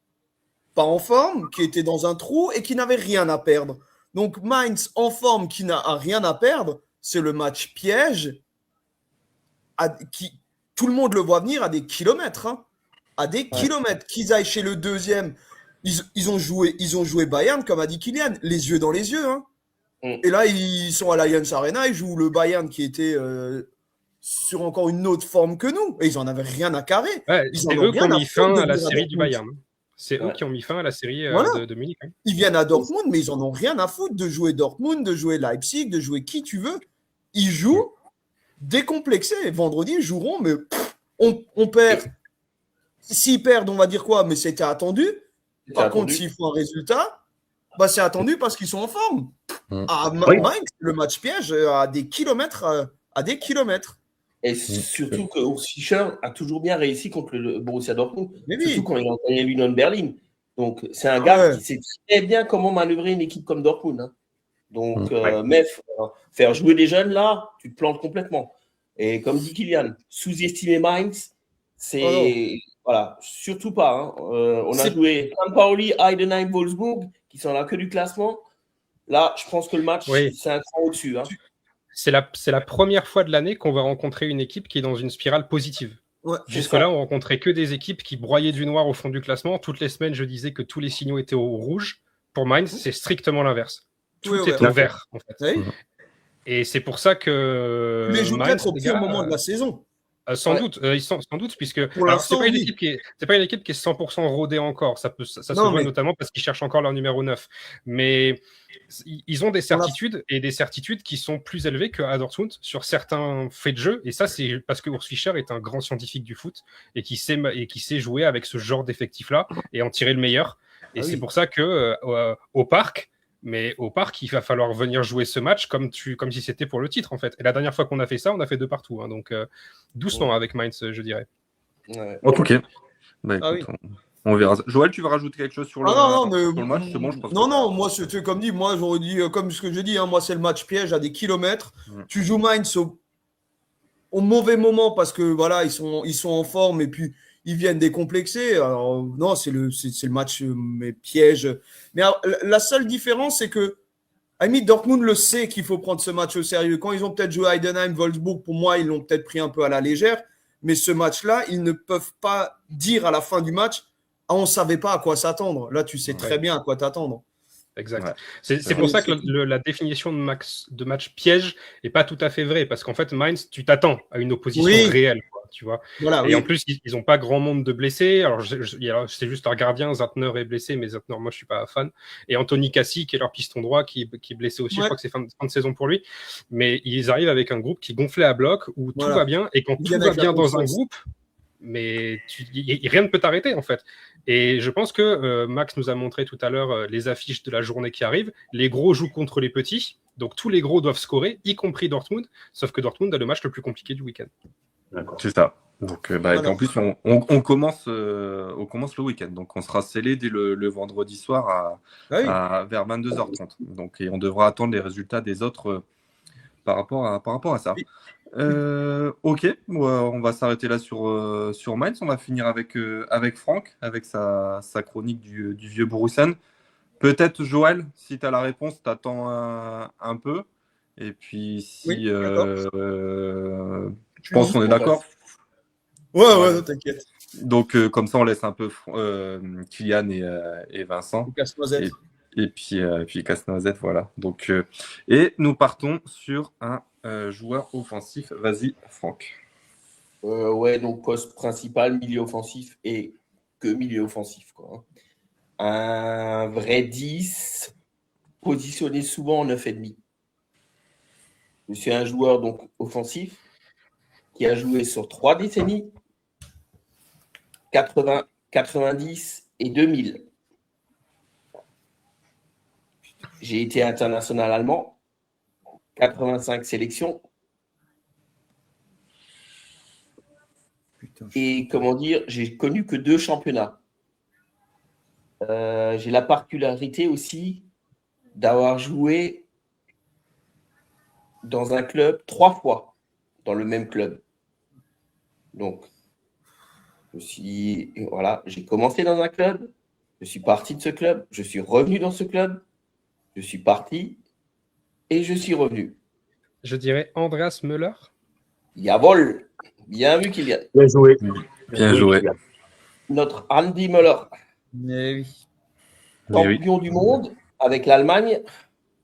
pas en forme, qui étaient dans un trou et qui n'avaient rien à perdre. Donc Mainz en forme qui n'a rien à perdre, c'est le match piège tout le monde le voit venir à des kilomètres. Hein. À des kilomètres. Qu'ils aillent chez le 2e, ils ont joué Bayern, comme a dit Kylian, les yeux dans les yeux. Hein. Et là, ils sont à l'Allianz Arena, ils jouent le Bayern qui était sur encore une autre forme que nous. Et ils n'en avaient rien à carrer. C'est eux qui ont mis fin à la série du Bayern. C'est eux qui ont mis fin à la série de Munich. Hein. Ils viennent à Dortmund, mais ils en ont rien à foutre de jouer Dortmund, de jouer Leipzig, de jouer qui tu veux. Ils jouent décomplexés. Vendredi, ils joueront, mais on perd. S'ils perdent, on va dire quoi? Mais c'était attendu. Par contre, s'ils font un résultat, c'est attendu parce qu'ils sont en forme. Mainz, le match piège à des kilomètres. Et surtout que Urs Fischer a toujours bien réussi contre le Borussia Dortmund, surtout quand il a entraîné l'Union Berlin. Donc, c'est un gars qui sait très bien comment manœuvrer une équipe comme Dortmund. Hein. Donc, mais faire jouer les jeunes, là, tu te plantes complètement. Et comme dit Kylian, sous-estimer Mainz, c'est... Voilà, surtout pas. Hein. On a joué Sampaoli, Heidenheim, Wolfsburg, qui sont là que du classement. Là, je pense que le match, c'est un cran au-dessus. Hein. C'est la première fois de l'année qu'on va rencontrer une équipe qui est dans une spirale positive. Jusque-là, on rencontrait que des équipes qui broyaient du noir au fond du classement. Toutes les semaines, je disais que tous les signaux étaient au rouge. Pour Mainz, c'est strictement l'inverse. Tout est au vert, en fait. Et c'est pour ça que. Tu les joues peut-être au pire moment de la saison. Sans doute, puisque pour l'instant, c'est pas une équipe qui est 100% rodée encore. Ça se voit notamment parce qu'ils cherchent encore leur numéro 9. Mais ils ont des certitudes et des certitudes qui sont plus élevées qu'à Dortmund sur certains faits de jeu. Et ça, c'est parce que Urs Fischer est un grand scientifique du foot et qui sait jouer avec ce genre d'effectif-là et en tirer le meilleur. Et c'est pour ça que au Parc, il va falloir venir jouer ce match comme si c'était pour le titre, en fait. Et la dernière fois qu'on a fait ça, on a fait 2 partout. Hein, donc, doucement avec Mainz, je dirais. Ouais. Ok. Bah, écoute, on verra. Joël, tu veux rajouter quelque chose sur le match? C'est bon, je pense. Non, moi, c'est comme dit, moi, j'aurais dit, comme ce que je dis, moi, c'est le match piège à des kilomètres. Tu joues Mainz au mauvais moment parce que, voilà, ils sont en forme et puis ils viennent décomplexer. Alors, non, c'est le match mais piège. Mais alors, la seule différence, c'est que Dortmund le sait qu'il faut prendre ce match au sérieux. Quand ils ont peut-être joué Heidenheim, Wolfsburg, pour moi, ils l'ont peut-être pris un peu à la légère. Mais ce match-là, ils ne peuvent pas dire à la fin du match « Ah, on ne savait pas à quoi s'attendre ». Là, tu sais très bien à quoi t'attendre. Exact. Ouais. C'est pour ça que la définition de match piège n'est pas tout à fait vraie. Parce qu'en fait, Mainz, tu t'attends à une opposition réelle. Tu vois. Voilà, et en plus, ils n'ont pas grand monde de blessés. Alors, c'est juste leur gardien, Zatner est blessé, mais Zatner, moi, je ne suis pas fan. Et Anthony Cassi, qui est leur piston droit, qui est blessé aussi. Je crois que c'est fin de saison pour lui. Mais ils arrivent avec un groupe qui gonflait à bloc, où tout va bien. Et quand tout va bien dans un groupe, mais rien ne peut t'arrêter, en fait. Et je pense que Max nous a montré tout à l'heure les affiches de la journée qui arrivent. Les gros jouent contre les petits. Donc, tous les gros doivent scorer, y compris Dortmund. Sauf que Dortmund a le match le plus compliqué du week-end. C'est ça. Donc, voilà. En plus, on commence le week-end. Donc, on sera scellé dès le vendredi soir vers 22h30. Donc, et on devra attendre les résultats des autres par rapport à ça. Ok, on va s'arrêter là sur Mainz. On va finir avec Franck, avec sa chronique du vieux Borussen. Peut-être, Joël, si tu as la réponse, t'attends un peu. Et puis, si... je pense qu'on est d'accord. Ouais, t'inquiète. Donc, comme ça, on laisse un peu Kylian et Vincent. Casse-noisette. Et puis Casse-Noisette, voilà. Donc, et nous partons sur un joueur offensif. Vas-y, Franck. Donc poste principal, milieu offensif et que milieu offensif, quoi. Un vrai 10, positionné souvent en 9,5. Je suis un joueur donc offensif qui a joué sur 3 décennies, 80, 90 et 2000. J'ai été international allemand, 85 sélections. Et comment dire, j'ai connu que 2 championnats. J'ai la particularité aussi d'avoir joué dans un club 3 fois, dans le même club. Donc, j'ai commencé dans un club, je suis parti de ce club, je suis revenu dans ce club, je suis parti et je suis revenu. Je dirais Andreas Müller. Jawohl, bien vu Kylian. Bien joué. Bien joué. Notre Andy Müller. Mais oui. Champion du monde avec l'Allemagne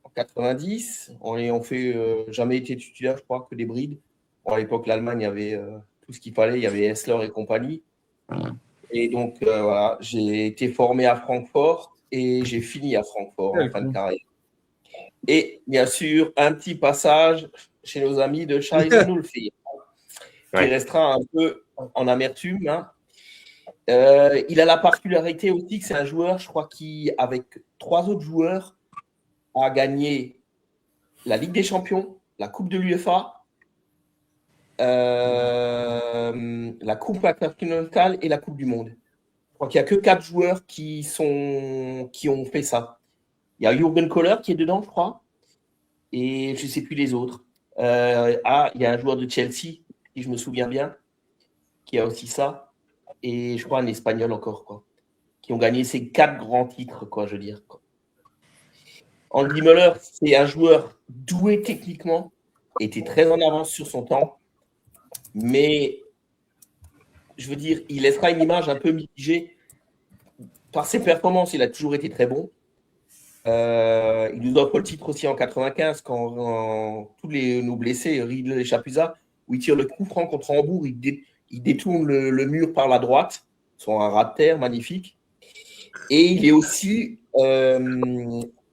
en 90. On fait jamais été titulaire, je crois, que des brides. Bon, à l'époque, l'Allemagne avait tout ce qu'il fallait. Il y avait Hessler et compagnie. Et donc, voilà, j'ai été formé à Francfort et j'ai fini à Francfort en fin de carrière. Et bien sûr, un petit passage chez nos amis de Schalke 04, qui restera un peu en amertume. Hein. Il a la particularité aussi que c'est un joueur, je crois, qui, avec 3 autres joueurs, a gagné la Ligue des Champions, la Coupe de l'UEFA, la Coupe intercontinentale et la Coupe du Monde. Je crois qu'il n'y a que 4 joueurs qui ont fait ça. Il y a Jürgen Kohler qui est dedans, je crois, et je ne sais plus les autres. Il y a un joueur de Chelsea, si je me souviens bien, qui a aussi ça. Et je crois un Espagnol encore, quoi, qui ont gagné ces 4 grands titres, quoi, je veux dire. Quoi. Andy Müller, c'est un joueur doué techniquement, était très en avance sur son temps, mais je veux dire, il laissera une image un peu mitigée. Par ses performances, il a toujours été très bon, Il nous offre le titre aussi en 95 quand tous nos blessés, Riedel et Chapuisat, où il tire le coup franc contre Hambourg, il détourne le mur par la droite, sur un ras de terre magnifique. Et il est aussi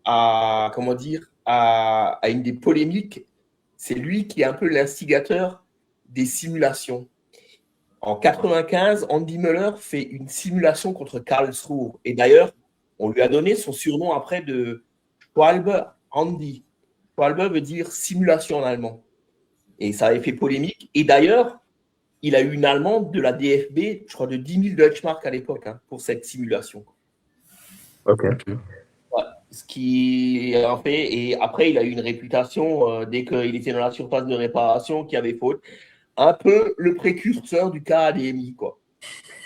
à une des polémiques. C'est lui qui est un peu l'instigateur des simulations. En 95, Andy Möller fait une simulation contre Karlsruhe. Et d'ailleurs, on lui a donné son surnom après de Schwalbe Andy. Schwalbe veut dire simulation en allemand. Et ça avait fait polémique. Et d'ailleurs, il a eu une allemande de la DFB, je crois de 10 000 Deutschmark à l'époque, pour cette simulation. Ok. Ouais, ce qui en fait, et après, il a eu une réputation dès qu'il était dans la surface de réparation, qui avait faute. Un peu le précurseur du cas ADMI, quoi.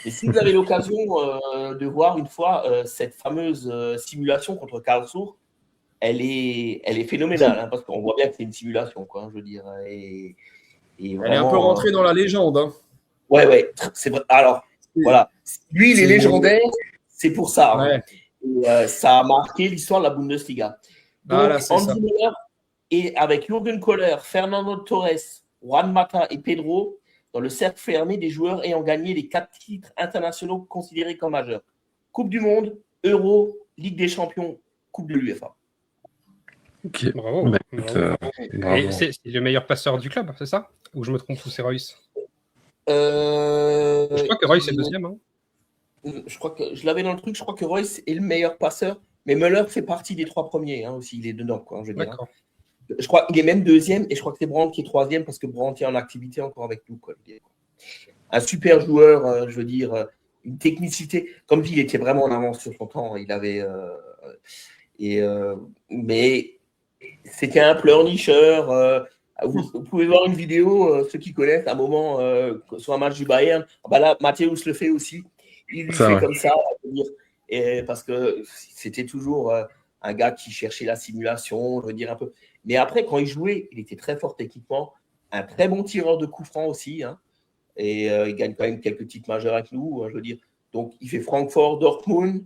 Et si vous avez l'occasion de voir une fois cette fameuse simulation contre Karlsruhe, elle est phénoménale, hein, parce qu'on voit bien que c'est une simulation, quoi, je veux dire. Et vraiment, elle est un peu rentrée dans la légende. Hein. Ouais, c'est vrai. Alors, voilà. Lui, il est légendaire, c'est pour ça. Ouais. Hein. Et, ça a marqué l'histoire de la Bundesliga. Donc, voilà, Andy Möller, et avec Jürgen Kohler, Fernando Torres, Juan Mata et Pedro, dans le cercle fermé des joueurs ayant gagné les 4 titres internationaux considérés comme majeurs. Coupe du Monde, Euro, Ligue des Champions, Coupe de l'UEFA. Ok, bravo. Bravo. C'est le meilleur passeur du club, c'est ça? Ou je me trompe, ou c'est Royce? Je crois que Royce est deuxième. Hein. Je crois que je l'avais dans le truc, je crois que Royce est le meilleur passeur, mais Möller fait partie des 3 premiers aussi, il est dedans, quoi, je veux dire. D'accord. Je crois qu'il est même deuxième, et je crois que c'est Brandt qui est troisième, parce que Brandt est en activité encore avec nous, quoi. Un super joueur, je veux dire, une technicité. Comme dit, il était vraiment en avance sur son temps. Il avait, mais c'était un pleurnicheur. Vous pouvez voir une vidéo, ceux qui connaissent, à un moment sur un match du Bayern. Là, Matthäus le fait aussi. Il lui fait comme ça, parce que c'était toujours un gars qui cherchait la simulation, je veux dire un peu. Mais après, quand il jouait, il était très fort techniquement, un très bon tireur de coups francs aussi, hein, et il gagne quand même quelques titres majeurs avec nous, je veux dire. Donc, il fait Francfort, Dortmund,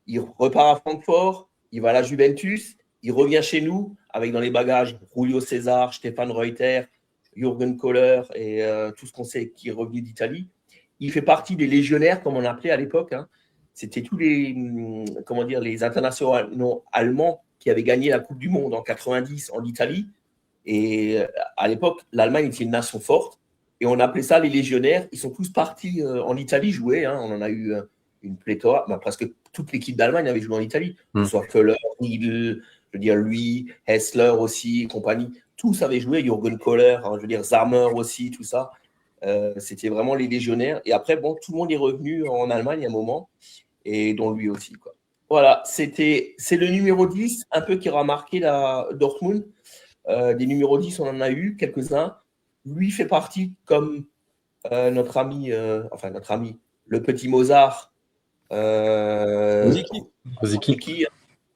il repart à Francfort, il va à la Juventus, il revient chez nous avec dans les bagages Julio César, Stefan Reuter, Jürgen Kohler et tout ce qu'on sait qui est revenu d'Italie. Il fait partie des légionnaires, comme on appelait à l'époque. Hein. C'était tous les internationaux allemands qui avaient gagné la Coupe du Monde en 90 en Italie. Et à l'époque, l'Allemagne était une nation forte. Et on appelait ça les légionnaires. Ils sont tous partis en Italie jouer. Hein. On en a eu une pléthore. Presque toute l'équipe d'Allemagne avait joué en Italie. Que ce soit Köhler, Riedel, je veux dire lui, Hessler aussi, et compagnie. Tous avaient joué. Jürgen Kohler, hein, je veux dire Zarmer aussi, tout ça. C'était vraiment les légionnaires. Et après, tout le monde est revenu en Allemagne à un moment. Et dont lui aussi, quoi. Voilà, c'est le numéro 10, un peu qui aura marqué la Dortmund. Des numéros 10, on en a eu quelques-uns. Lui fait partie comme notre ami, le petit Mozart. Ozeki.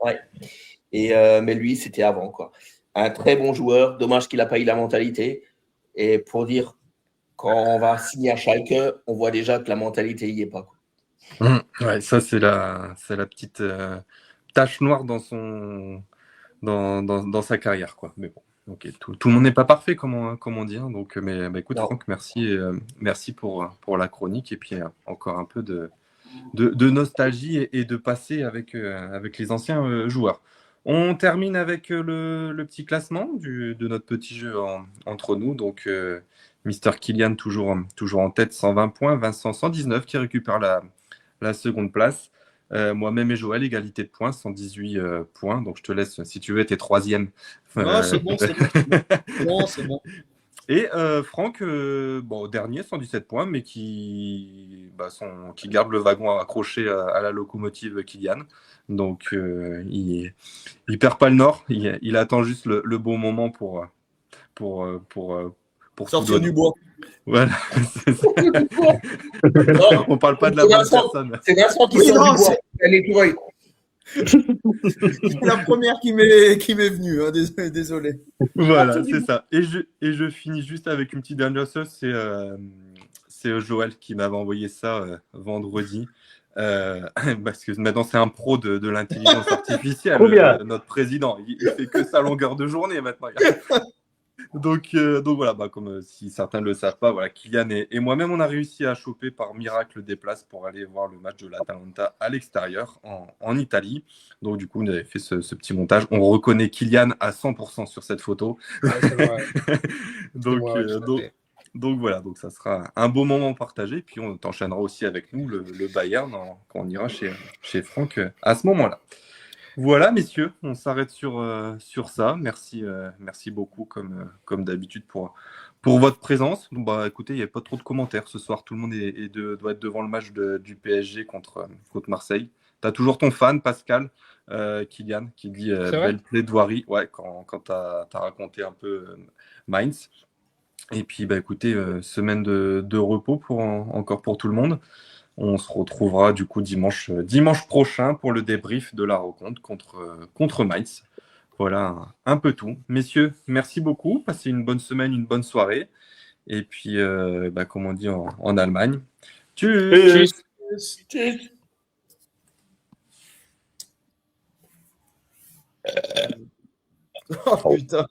Ouais. Mais lui, c'était avant, quoi. Un très bon joueur. Dommage qu'il n'a pas eu la mentalité. Et pour dire, quand on va signer à Schalke, on voit déjà que la mentalité n'y est pas, quoi. Ouais, ça c'est la petite tache noire dans sa carrière, quoi. Mais bon, okay. Tout le monde n'est pas parfait, comme on dit. Hein. Donc, mais écoute, non. Franck, merci pour la chronique et puis encore un peu de nostalgie et de passé avec les anciens joueurs. On termine avec le petit classement de notre petit jeu entre nous. Donc, Mister Kylian toujours en tête, 120 points. Vincent, 119, qui récupère la seconde place. Moi-même et Joël, égalité de points, 118 points. Donc, je te laisse, si tu veux, t'es troisième. Non, c'est bon. Non, c'est bon. Et Franck, dernier, 117 points, mais qui garde le wagon accroché à la locomotive Kylian. Donc, il perd pas le nord. Il attend juste le bon moment pour sortir du bois. Voilà. On parle pas de la bonne personne. C'est Vincent qui sort du bois. Elle est tourée. C'est la première qui m'est venue, hein, désolé. Voilà, c'est ça. Et je finis juste avec une petite dernière chose. C'est Joël qui m'avait envoyé ça vendredi. Parce que maintenant, c'est un pro de l'intelligence artificielle, notre président. Il fait que ça à longueur de journée maintenant. Donc voilà, comme si certains ne le savent pas, voilà, Kylian et moi-même, on a réussi à choper par miracle des places pour aller voir le match de l'Atalanta à l'extérieur, en Italie. Donc du coup, on avait fait ce petit montage. On reconnaît Kylian à 100% sur cette photo. Ouais, c'est vrai. Donc voilà, donc ça sera un beau moment partagé. Puis on t'enchaînera aussi avec nous le Bayern quand on ira chez Franck à ce moment-là. Voilà, messieurs, on s'arrête sur ça. Merci beaucoup, comme d'habitude, pour votre présence. Écoutez, il n'y a pas trop de commentaires ce soir. Tout le monde doit être devant le match du PSG contre Marseille. Tu as toujours ton fan, Pascal, Kylian, qui dit belle plaidoirie. Ouais, quand tu as raconté un peu Mainz. Et puis, écoutez, semaine de repos encore pour tout le monde. On se retrouvera du coup dimanche prochain pour le débrief de la rencontre contre Mainz. Voilà un peu tout. Messieurs, merci beaucoup. Passez une bonne semaine, une bonne soirée. Et puis, comme on dit en Allemagne, tschüss. Tschüss. Oh putain.